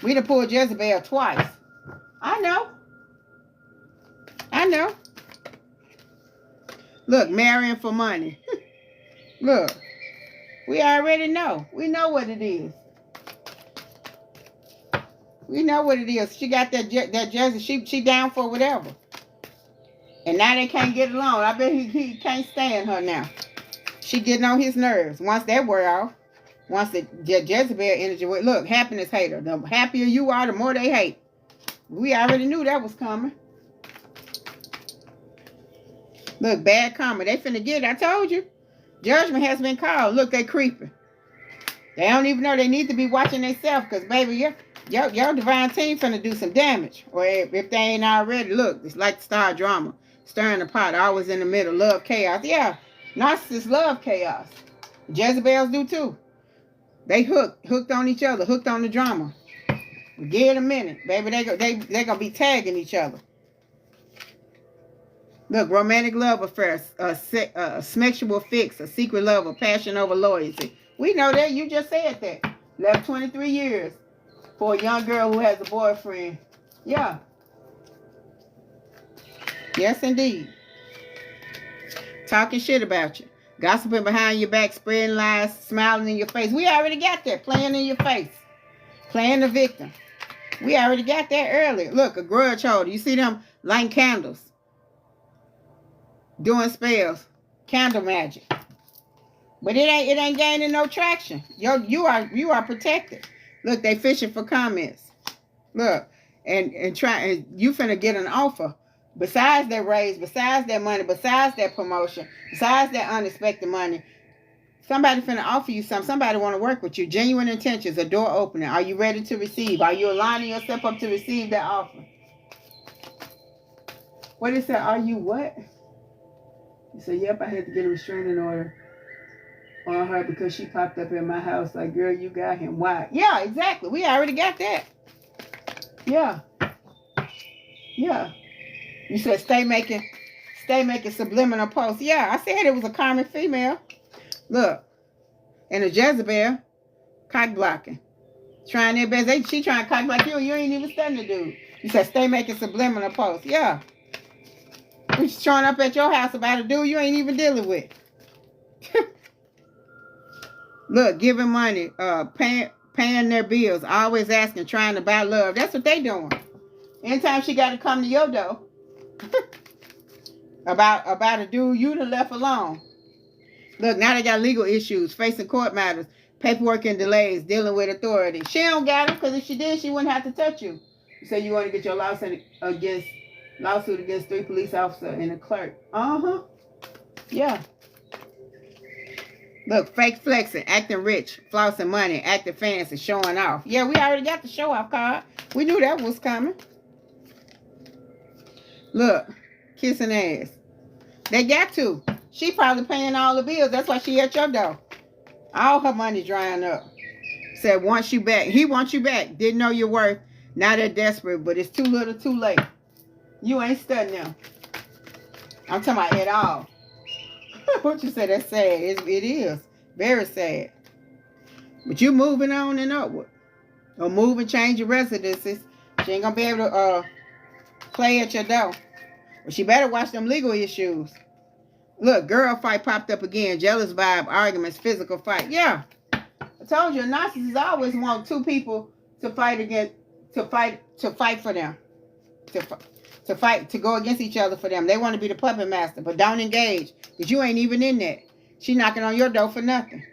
We done pulled Jezebel twice. I know. I know. Look, marrying for money. Look, we already know. We know what it is. We know what it is. She got that Jersey. She down for whatever. And now they can't get along. I bet he can't stand her now. She getting on his nerves. Once that wear off, once the Jezebel energy, look, happiness hater. The happier you are, the more they hate. We already knew that was coming. Look, bad karma. They finna get it. I told you. Judgment has been called. Look, they creeping. They don't even know they need to be watching themselves, because, baby, your divine team finna do some damage. Or if they ain't already, look, it's like star drama. Stirring the pot, always in the middle. Love chaos. Yeah, narcissists love chaos. Jezebels do too. They hooked on each other, hooked on the drama. Give it a minute, baby. They gonna be tagging each other. Look, romantic love affairs, a sexual fix, a secret love, a passion over loyalty. We know that. You just said that. Left 23 years for a young girl who has a boyfriend. Yeah. Yes, indeed. Talking shit about you. Gossiping behind your back, spreading lies, smiling in your face. We already got that. Playing in your face. Playing the victim. We already got that earlier. Look, a grudge holder. You see them lighting candles. Doing spells. Candle magic. But it ain't gaining no traction. You are protected. Look, they fishing for comments. Look, and you finna get an offer. Besides that raise, besides that money, besides that promotion, besides that unexpected money, somebody finna offer you something. Somebody want to work with you. Genuine intentions, a door opening. Are you ready to receive? Are you aligning yourself up to receive that offer? What is that? Are you what? You say, yep, I had to get a restraining order on her because she popped up in my house. Like, girl, you got him. Why? Yeah, exactly. We already got that. Yeah. Yeah. You said stay making subliminal posts. Yeah, I said it was a common female. Look. And a Jezebel, cock blocking. Trying their best. She trying to cock block you. You ain't even studying the dude. You said stay making subliminal posts. Yeah. She's showing up at your house about a dude you ain't even dealing with. Look, giving money, paying their bills, always asking, trying to buy love. That's what they doing. Anytime she got to come to your door about a dude you done left alone. Look, now they got legal issues, facing court matters, Paperwork and delays, dealing with authority. She don't got them, because if she did, she wouldn't have to touch you. You say you want to get your lawsuit against 3 police officers and a clerk. Yeah. Look, fake flexing, acting rich, flossing money, acting fancy, showing off. Yeah, we already got the show off card. We knew that was coming. Look, kissing ass. They got to. She probably paying all the bills. That's why she at your door. All her money drying up. Said, wants you back. He wants you back. Didn't know your worth. Now they're desperate, but it's too little, too late. You ain't studying them. I'm talking about at all. What you say? That's sad. It is. Very sad. But you moving on and upward. Or move and change your residences. She ain't going to be able to play at your door. But she better watch them legal issues. Look, girl fight popped up again. Jealous vibe, arguments, physical fight. Yeah. I told you, a narcissist always want 2 people to fight against, to fight for them. To go against each other for them. They want to be the puppet master, but don't engage. Because you ain't even in that. She knocking on your door for nothing.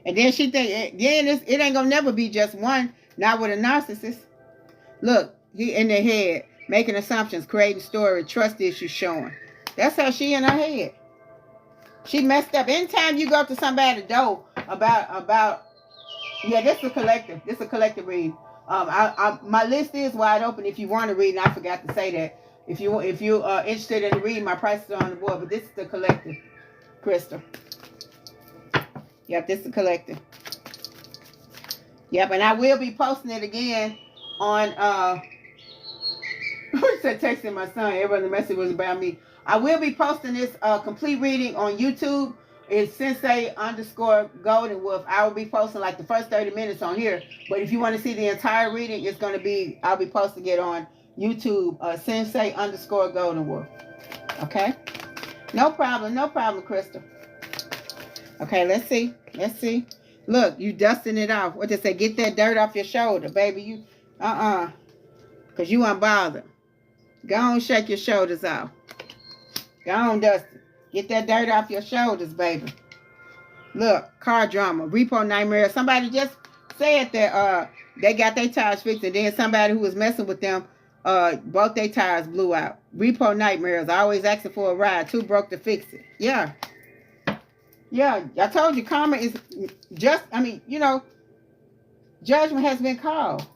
And then she think, it ain't gonna never be just one, not with a narcissist. Look, he in their head, making assumptions, creating story, trust issues showing. That's how she in her head. She messed up. Anytime you go to somebody's door about yeah, this is a collective. This is a collective read. My list is wide open if you want to read, and I forgot to say that. If you interested in reading, my prices are on the board, but this is the collective, Crystal. Yep, this is the collective. Yep, and I will be posting it again on who said texting my son. Every message was about me. I will be posting this complete reading on YouTube. It's Sensei_Golden I will be posting like the first 30 minutes on here. But if you want to see the entire reading, it's going to be, I'll be posting it on YouTube, Sensei_Golden. Okay? No problem, Crystal. Okay, let's see. Look, you dusting it off. What they say, get that dirt off your shoulder, baby. You, because you unbothered. Go on, shake your shoulders off. Go on, dust it. Get that dirt off your shoulders, baby. Look, car drama, repo nightmare. Somebody just said that they got their tires fixed, and then somebody who was messing with them, both their tires blew out. Repo nightmares, always asking for a ride. Too broke to fix it. Yeah. Yeah, I told you, karma is just, judgment has been called.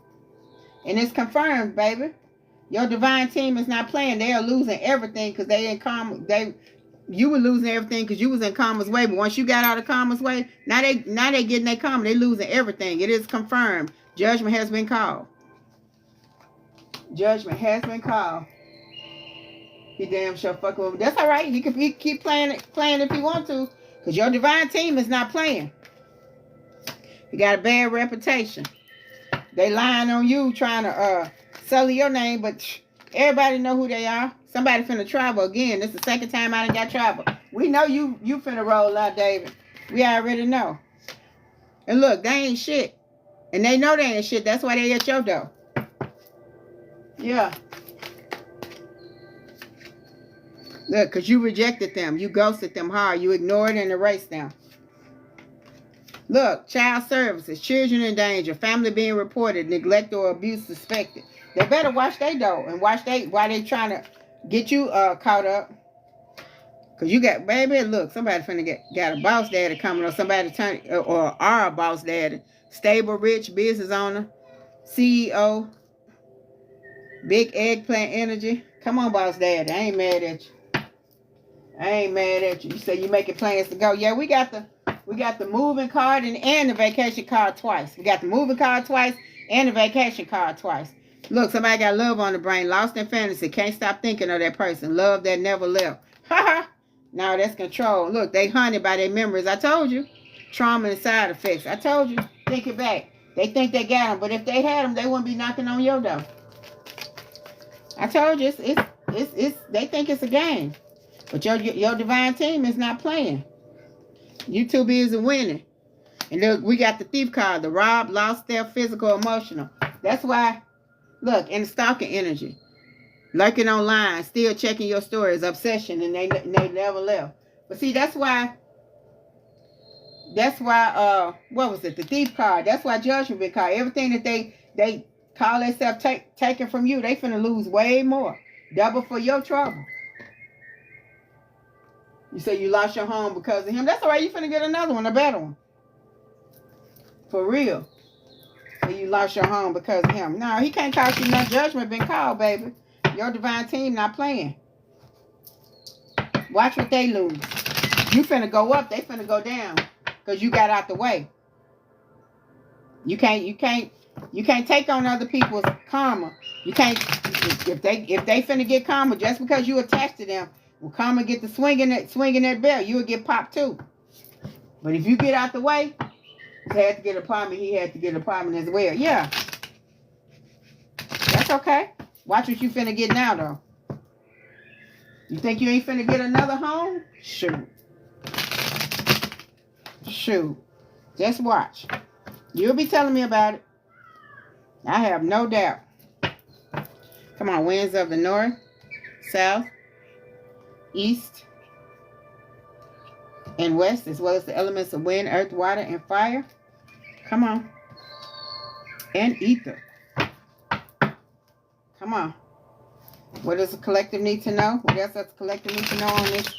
And it's confirmed, baby. Your divine team is not playing. They are losing everything because they in karma. You were losing everything because you was in karma's way. But once you got out of karma's way, now they getting their karma. They losing everything. It is confirmed. Judgment has been called. Judgment has been called. He damn sure fucking with me. That's all right. He can keep playing if he want to. Because your divine team is not playing. You got a bad reputation. They lying on you, trying to sully your name, but everybody know who they are. Somebody finna travel again. This is the second time I done got travel. We know you finna roll out, David. We already know. And look, they ain't shit. And they know they ain't shit. That's why they at your door. Yeah. Look, because you rejected them. You ghosted them hard. You ignored and erased them. Look, child services, children in danger, family being reported, neglect or abuse suspected. They better watch their door and watch why they trying to get you caught up. Because you got, baby, look, somebody finna got a boss daddy coming, or somebody or are a boss daddy. Stable, rich, business owner, CEO, big eggplant energy. Come on, boss daddy. I ain't mad at you. You say you making plans to go. Yeah, we got the moving card and the vacation card twice. We got the moving card twice and the vacation card twice. Look, somebody got love on the brain, lost in fantasy, can't stop thinking of that person. Love that never left. Ha. Now that's control. Look, they haunted by their memories. I told you. Trauma and side effects. I told you. Think it back. They think they got them, but if they had them, they wouldn't be knocking on your door. I told you, it's they think it's a game. But your divine team is not playing. You too busy winning. And look, we got the thief card, the rob, lost, theft, physical, emotional. That's why, look, in the stalking energy, lurking online, still checking your stories, obsession, and they never left. But see, that's why That's why, what was it? The thief card. That's why judgment been called. Everything that they call themselves taken from you, they finna lose way more. Double for your trouble. You say you lost your home because of him. That's all right. You finna get another one, a better one. For real. And you lost your home because of him. No, he can't cause you no judgment been called, baby. Your divine team not playing. Watch what they lose. You finna go up, they finna go down. Because you got out the way. You can't take on other people's karma. You can't, if they finna get karma just because you attached to them, when karma get to swinging that bell, you will get popped too. But if you get out the way, he had to get an apartment, he had to get an apartment as well. Yeah. That's okay. Watch what you finna get now though. You think you ain't finna get another home? Shoot. Shoot. Just watch. You'll be telling me about it. I have no doubt. Come on, winds of the north, south, east, and west, as well as the elements of wind, earth, water, and fire. Come on. And ether. Come on. What does the collective need to know? What else does the collective need to know on this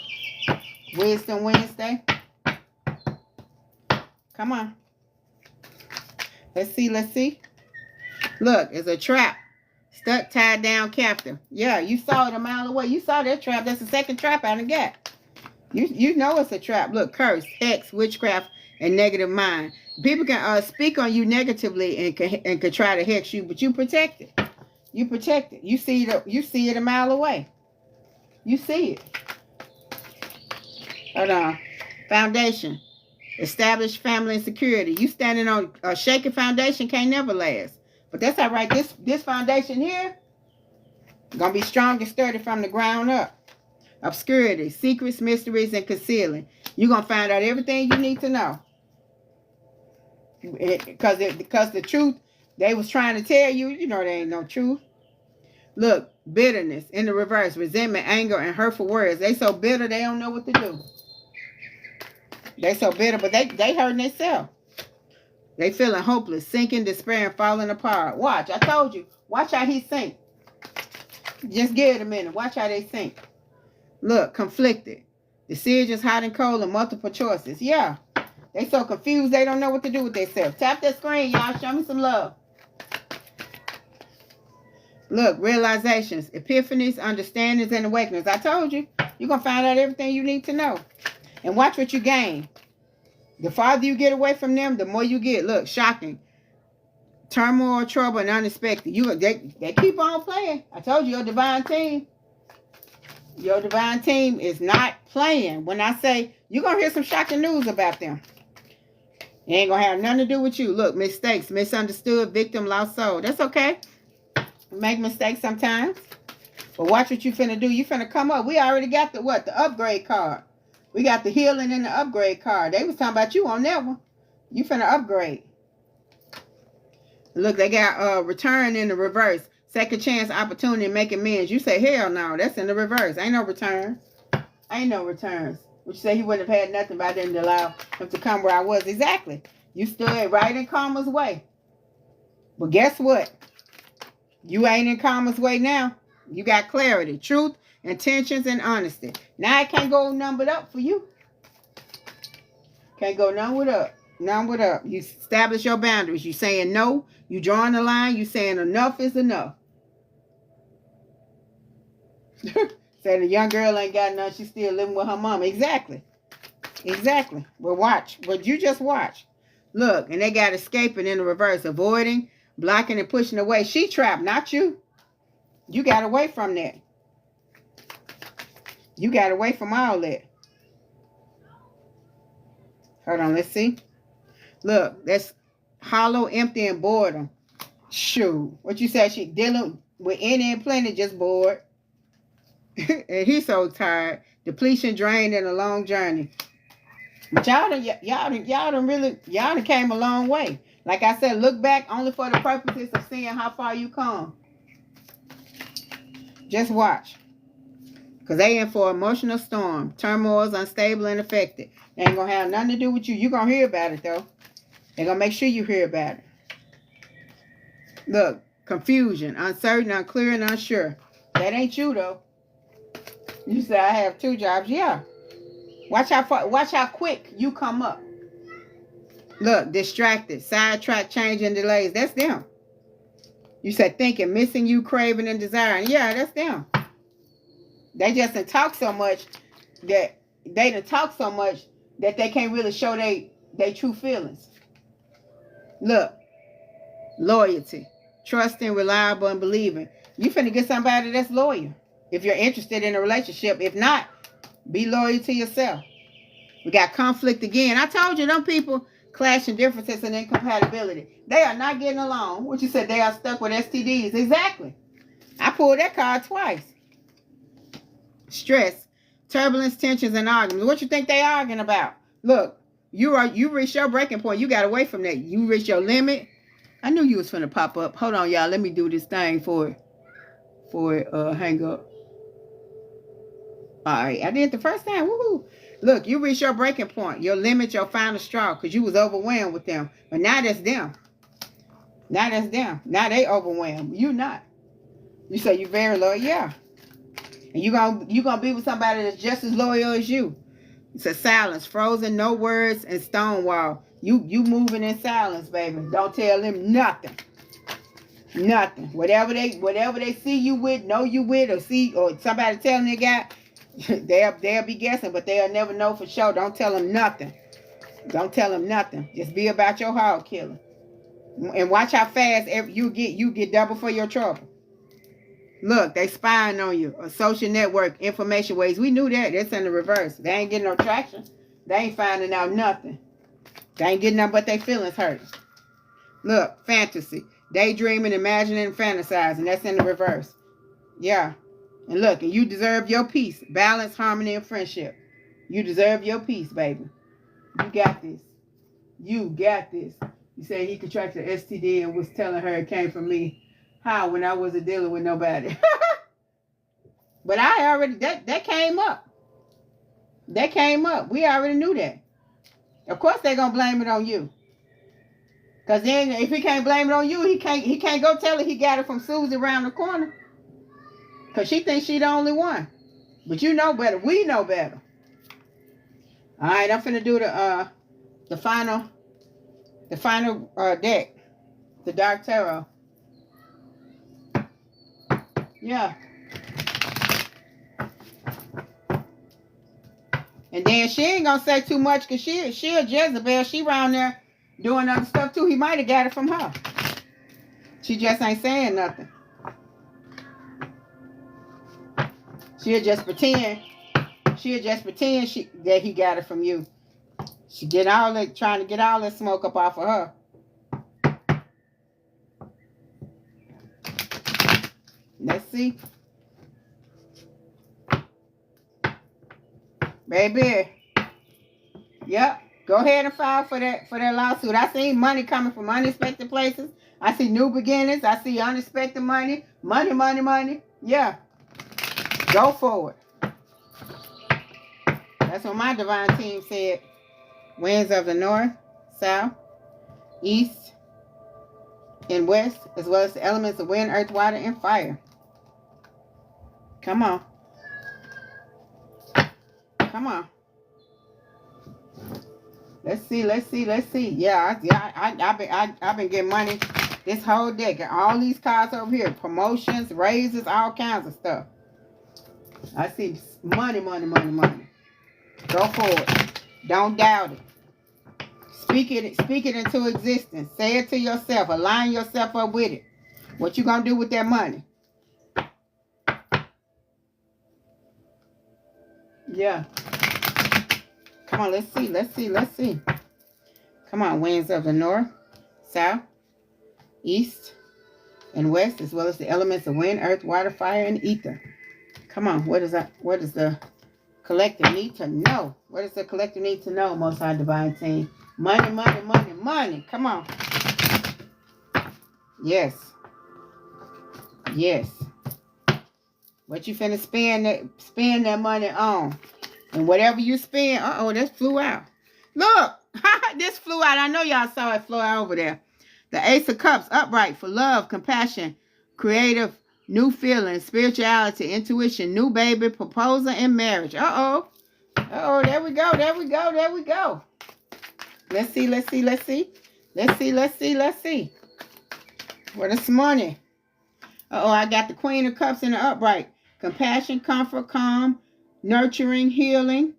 Wisdom Wednesday? Come on. Let's see. Look, it's a trap. Stuck, tied down, captive. Yeah, you saw it a mile away. You saw that trap. That's the second trap I done got. You know it's a trap. Look, curse, hex, witchcraft, and negative mind. People can speak on you negatively and can try to hex you, but you protect it. You protect it. You see it a mile away. You see it. Hold on. Foundation. Established family and security. You standing on a shaky foundation can't never last. But that's all right. This foundation here gonna be strong and sturdy from the ground up. Obscurity, secrets, mysteries, and concealing. You're gonna find out everything you need to know. Because the truth they was trying to tell you, you know there ain't no truth. Look, bitterness in the reverse, resentment, anger, and hurtful words. They so bitter they don't know what to do. They so bitter, but they hurting themselves. They feeling hopeless, sinking, despair, and falling apart. Watch, I told you. Watch how he sink. Just give it a minute. Watch how they sink. Look, conflicted. Decisions hot and cold and multiple choices. Yeah. They so confused they don't know what to do with themselves. Tap that screen, y'all. Show me some love. Look, realizations, epiphanies, understandings, and awakenings. I told you. You're going to find out everything you need to know. And watch what you gain. The farther you get away from them, the more you get. Look, shocking. Turmoil, trouble, and unexpected. They keep on playing. I told you, your divine team. Your divine team is not playing. When I say, you're going to hear some shocking news about them. It ain't going to have nothing to do with you. Look, mistakes, misunderstood, victim, lost soul. That's okay. We make mistakes sometimes. But watch what you finna do. You finna come up. We already got the upgrade card. We got the healing and the upgrade card. They was talking about you on that one. You finna upgrade. Look, they got return in the reverse. Second chance, opportunity, and make amends. You say, hell no, that's in the reverse. Ain't no returns. Ain't no returns. Which say he wouldn't have had nothing if I didn't allow him to come where I was. Exactly. You stood right in karma's way. But guess what? You ain't in karma's way now. You got clarity, truth, intentions, and honesty. Now I can't go none but up for you. Can't go none but up. None but up. You establish your boundaries. You saying no. You drawing the line. You saying enough is enough. Say the young girl ain't got none. She's still living with her mama. Exactly. Exactly. Well, watch. But you just watch. Look, and they got escaping in the reverse. Avoiding, blocking, and pushing away. She trapped, not you. You got away from that. You got away from all that. Hold on, let's see. Look, that's hollow, empty, and boredom. Shoot. What you said, she dealing with any and plenty, just bored. And he's so tired. Depletion, drained, and a long journey. But y'all done came a long way. Like I said, look back only for the purposes of seeing how far you come. Just watch. Because they in for emotional storm. Turmoil's unstable and affected. They ain't going to have nothing to do with you. You're going to hear about it, though. They're going to make sure you hear about it. Look, confusion, uncertain, unclear, and unsure. That ain't you, though. You say, I have 2 jobs. Yeah. Watch how quick you come up. Look, distracted, sidetracked, change, and delays. That's them. You said thinking, missing you, craving, and desiring. Yeah, that's them. They just done talk so much that they can't really show they true feelings. Look, loyalty, trusting, reliable, and believing. You finna get somebody that's loyal if you're interested in a relationship. If not, be loyal to yourself. We got conflict again. I told you, them people clashing differences and incompatibility. They are not getting along. What you said, they are stuck with STDs. Exactly. I pulled that card twice. Stress, turbulence, tensions, and arguments. What you think they arguing about? Look, you reached your breaking point. You got away from that. You reached your limit. I knew you was finna pop up. Hold on, y'all. Let me do this thing for it. Hang up. All right, I did it the first time. Woohoo! Look, you reached your breaking point, your limit, your final straw, because you was overwhelmed with them. But now that's them. Now that's them. Now they overwhelmed. You not. You say you very loyal, yeah. And you gonna be with somebody that's just as loyal as you. It's a silence, frozen, no words, and stonewall. You moving in silence, baby. Don't tell them nothing. Nothing. Whatever they see you with, know you with, or somebody telling they got, they'll be guessing, but they'll never know for sure. Don't tell them nothing. Don't tell them nothing. Just be about your hog killing. And watch how fast you get double for your trouble. Look, they spying on you. A social network, information ways. We knew that. That's in the reverse. They ain't getting no traction. They ain't finding out nothing. They ain't getting nothing but their feelings hurt. Look, fantasy. Daydreaming, imagining, and fantasizing. That's in the reverse. Yeah. And look, and you deserve your peace. Balance, harmony, and friendship. You deserve your peace, baby. You got this. You got this. You say he contracted STD and was telling her it came from me. How? When I wasn't dealing with nobody. But I already, that came up. That came up. We already knew that. Of course they're going to blame it on you. Because then if he can't blame it on you, he can't go tell her he got it from Susie around the corner. Because she thinks she the only one. But you know better. We know better. All right, I'm finna do the final deck. The Dark Tarot. Yeah. And then she ain't gonna say too much because she a Jezebel. She around there doing other stuff too. He might have got it from her. She just ain't saying nothing. She'll just pretend that he got it from you. She trying to get all that smoke up off of her. Let's see. Baby. Yep. Go ahead and file for that lawsuit. I see money coming from unexpected places. I see new beginnings. I see unexpected money. Money. Yeah. Go forward. That's what my divine team said. Winds of the north, south, east, and west, as well as the elements of wind, earth, water, and fire. Come on. Come on. Let's see. Yeah, I've been getting money this whole deck. All these cards over here. Promotions, raises, all kinds of stuff. I see money. Go forward. Don't doubt it. Speak it into existence. Say it to yourself. Align yourself up with it. What you gonna do with that money? Yeah. Come on, let's see. Come on, winds of the north, south, east, and west, as well as the elements of wind, earth, water, fire, and ether. Come on, what is the collective need to know? What does the collective need to know, Most High Divine Team? Money. Come on. Yes. What you finna spend that money on. And whatever you spend, this flew out. Look, this flew out. I know y'all saw it fly over there. The Ace of Cups, upright for love, compassion, creative, new feelings, spirituality, intuition, new baby, proposal, and marriage. There we go. Let's see. What is money? I got the Queen of Cups in the upright. Compassion, comfort, calm, nurturing, healing,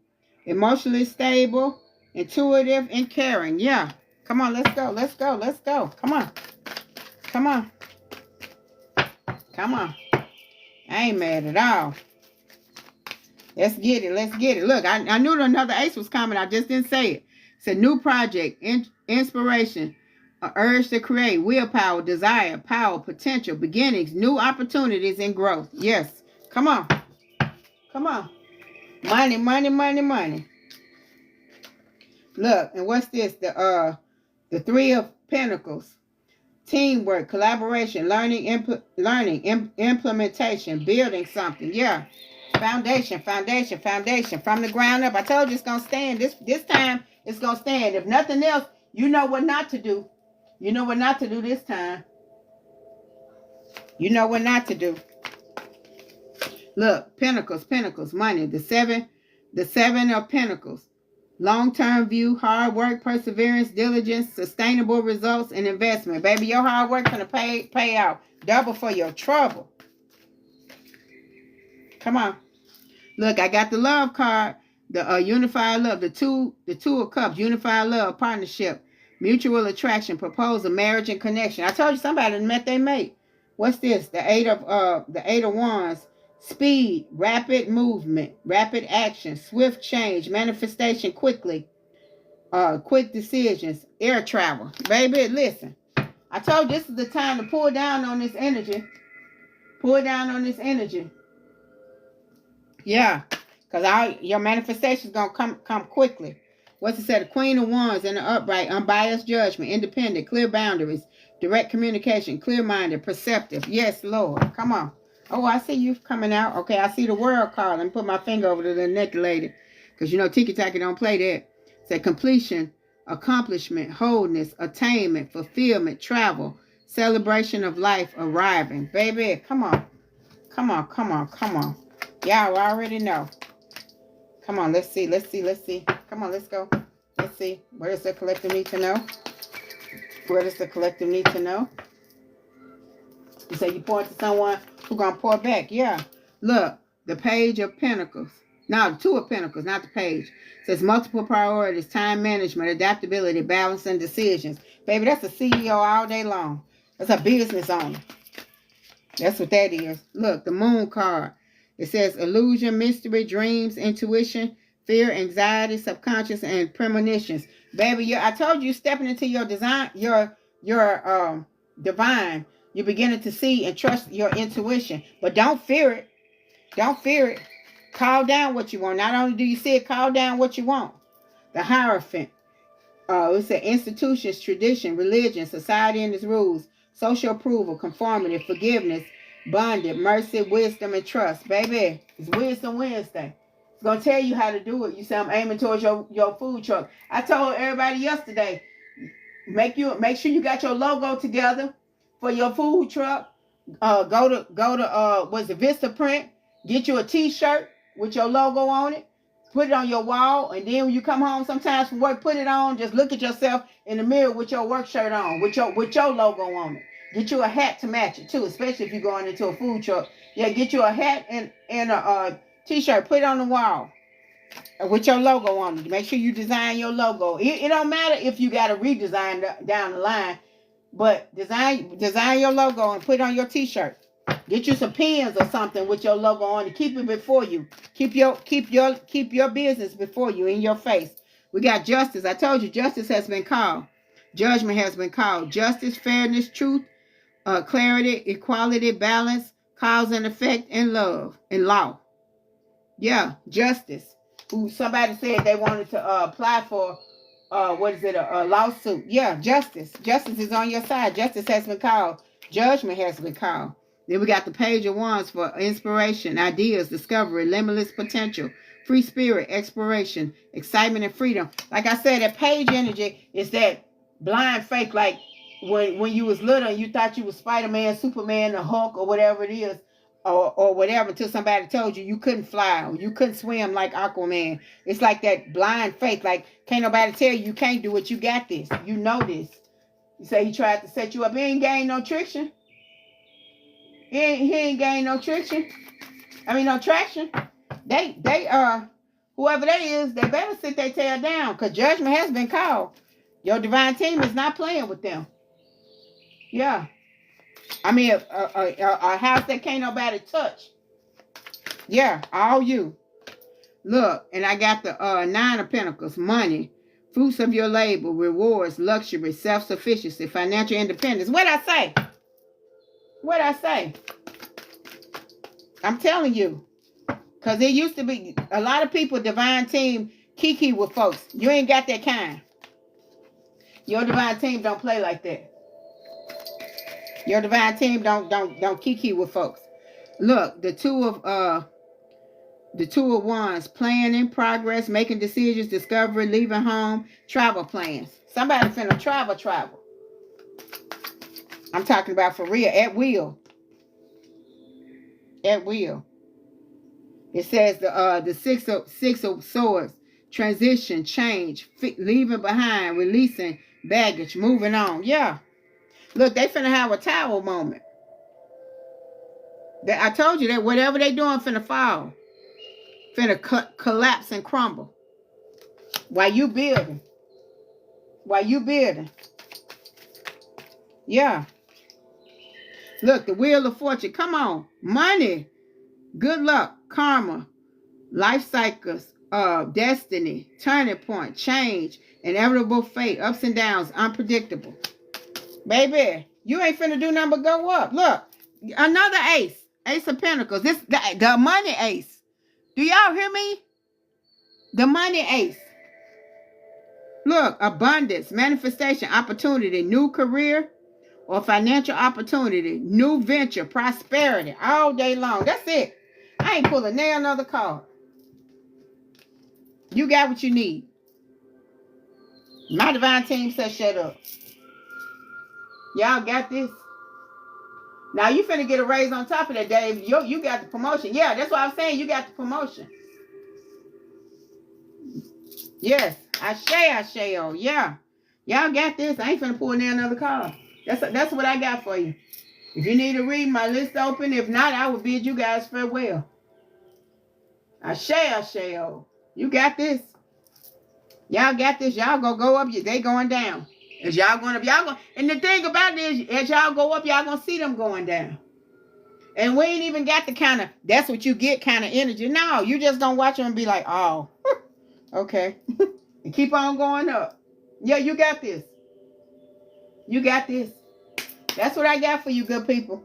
emotionally stable, intuitive, and caring. Yeah. Come on, let's go. Come on. I ain't mad at all. Let's get it. Look, I knew another ace was coming. I just didn't say it. It's a new project, inspiration, urge to create, willpower, desire, power, potential, beginnings, new opportunities, and growth. Yes. Come on. Money. Look, and what's this? The Three of Pentacles. Teamwork, collaboration, learning, implementation, building something. Yeah. Foundation. From the ground up. I told you it's going to stand. This time, it's going to stand. If nothing else, you know what not to do. You know what not to do this time. You know what not to do. Look, Pentacles, money. The seven of Pentacles. Long-term view, hard work, perseverance, diligence, sustainable results, and investment. Baby, your hard work gonna pay out. Double for your trouble. Come on. Look, I got the love card. The unified love. The two of Cups. Unified love, partnership, mutual attraction, proposal, marriage, and connection. I told you somebody met their mate. What's this? The eight of Wands. Speed, rapid movement, rapid action, swift change, manifestation quickly, quick decisions, air travel. Baby, listen. I told you this is the time to pull down on this energy. Yeah, because your manifestation is going to come quickly. What's it say? The Queen of Wands in the upright, unbiased judgment, independent, clear boundaries, direct communication, clear-minded, perceptive. Yes, Lord. Come on. Oh, I see you coming out. Okay, I see the world card. Let me put my finger over to the neck lady. Because you know Tiki-Taki don't play that. Say completion, accomplishment, wholeness, attainment, fulfillment, travel, celebration of life, arriving. Baby, come on. Y'all already know. Come on, let's see. Come on, let's go. Let's see. What does the collective need to know? You say you pour to someone who's going to pour back. Yeah. Look, the Page of Pentacles. No, the Two of Pentacles, not the page. It says multiple priorities, time management, adaptability, balance, and decisions. Baby, that's a CEO all day long. That's a business owner. That's what that is. Look, the Moon card. It says illusion, mystery, dreams, intuition, fear, anxiety, subconscious, and premonitions. Baby, I told you, stepping into your design, your divine. You're beginning to see and trust your intuition. But don't fear it. Call down what you want. Not only do you see it, call down what you want. The Hierophant. It's an institutions, tradition, religion, society and its rules, social approval, conformity, forgiveness, bondage, mercy, wisdom, and trust. Baby, it's Wisdom Wednesday. It's going to tell you how to do it. You say, I'm aiming towards your food truck. I told everybody yesterday, make sure you got your logo together for your food truck. Go to Vista Print. Get you a t-shirt with your logo on it. Put it on your wall. And then when you come home sometimes from work, put it on. Just look at yourself in the mirror with your work shirt on, with your logo on it. Get you a hat to match it too, especially if you're going into a food truck. Yeah, get you a hat and a t-shirt. Put it on the wall with your logo on it. Make sure you design your logo. It don't matter if you got to redesign down the line. But design your logo and put it on your t-shirt. Get you some pens or something with your logo on it. Keep it before you. Keep your business before you, in your face. We got justice. I told you justice has been called. Judgment has been called. Justice, fairness, truth, clarity, equality, balance, cause and effect, and love and law. Yeah, justice. Somebody said they wanted to apply for a lawsuit. Yeah, justice. Justice is on your side. Justice has been called. Judgment has been called. Then we got the Page of Wands for inspiration, ideas, discovery, limitless potential, free spirit, exploration, excitement, and freedom. Like I said, that page energy is that blind faith. Like when you was little and you thought you was Spider-Man, Superman, the Hulk, or whatever it is, or whatever, until somebody told you couldn't fly or you couldn't swim like Aquaman. It's like that blind faith. Like, can't nobody tell you can't do it. You got this. You know this. You say he tried to set you up. He ain't gained no traction. He ain't gained no traction. No traction. They whoever they is, they better sit their tail down, because judgment has been called. Your divine team is not playing with them. Yeah. A house that can't nobody touch. Yeah, all you. Look, and I got the 9 of Pentacles, money, fruits of your labor, rewards, luxury, self-sufficiency, financial independence. What'd I say? What'd I say? I'm telling you. Because it used to be a lot of people, divine team, kiki with folks. You ain't got that kind. Your divine team don't play like that. Your divine team don't kiki with folks. Look, the two of wands, planning, progress, making decisions, discovery, leaving home, travel plans. Somebody finna travel. I'm talking about for real, at will. At will. It says the six of swords, transition, change, leaving behind, releasing baggage, moving on. Yeah. Look, they finna have a tower moment. I told you that whatever they doing finna fall. Finna collapse and crumble. While you building. Yeah. Look, the wheel of fortune. Come on. Money. Good luck. Karma. Life cycles. Destiny. Turning point. Change. Inevitable fate. Ups and downs. Unpredictable. Baby, you ain't finna do nothing but go up. Look, another ace. Ace of Pentacles. The money ace. Do y'all hear me? The money ace. Look, abundance, manifestation, opportunity, new career or financial opportunity, new venture, prosperity, all day long. That's it. I ain't pulling another card. You got what you need. My divine team says shut up. Y'all got this. Now you finna get a raise on top of that, Dave. You got the promotion. Yeah, that's what I'm saying. You got the promotion. Yes, Ashe, oh yeah. Y'all got this. I ain't finna pull another card. That's what I got for you. If you need to read, my list open. If not, I will bid you guys farewell. Ashe, oh. You got this. Y'all got this. Y'all gonna go up. They going down. As y'all going up, and the thing about it is, as y'all go up, y'all gonna see them going down. And we ain't even got the kind of, that's what you get kind of energy. No, you just gonna watch them and be like, oh, okay. And keep on going up. Yeah, you got this. You got this. That's what I got for you, good people.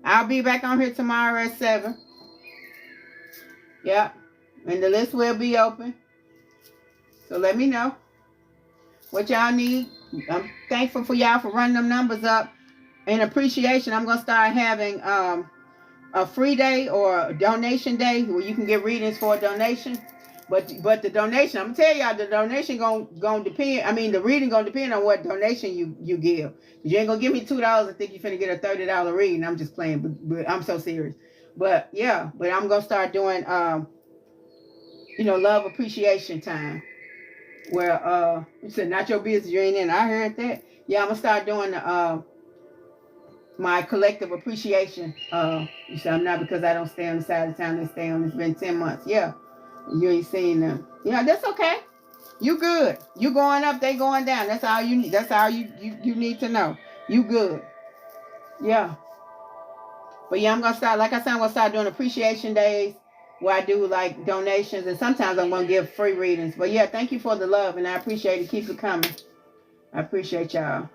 I'll be back on here tomorrow at 7. Yep. And the list will be open. So let me know what y'all need. I'm thankful for y'all for running them numbers up. In appreciation, I'm going to start having a free day or a donation day where you can get readings for a donation. But the donation, I'm going to tell y'all, the donation going to depend. The reading going to depend on what donation you give. You ain't going to give me $2 and think you're finna get a $30 reading. I'm just playing, but I'm so serious. But yeah, but I'm going to start doing, love appreciation time. Where you said not your business, you ain't in. I heard that. Yeah, I'm gonna start doing my collective appreciation. You said I'm not, because I don't stay on the side of town. They stay on. It's been 10 months. Yeah, you ain't seen them. Yeah, that's okay. You good. You going up, they going down. That's all you need. That's all you need to know. You good. Yeah. But yeah, I'm gonna start. Like I said, I'm gonna start doing appreciation days, where I do like donations, and sometimes I'm going to give free readings. But yeah, thank you for the love, and I appreciate it. Keep it coming. I appreciate y'all.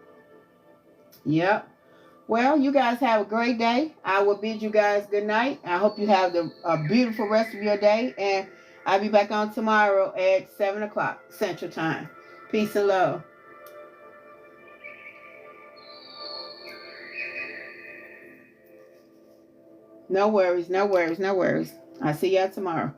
Yep. Well, you guys have a great day. I will bid you guys good night. I hope you have a beautiful rest of your day, and I'll be back on tomorrow at 7 o'clock Central Time. Peace and love. No worries, no worries, no worries. I'll see y'all tomorrow.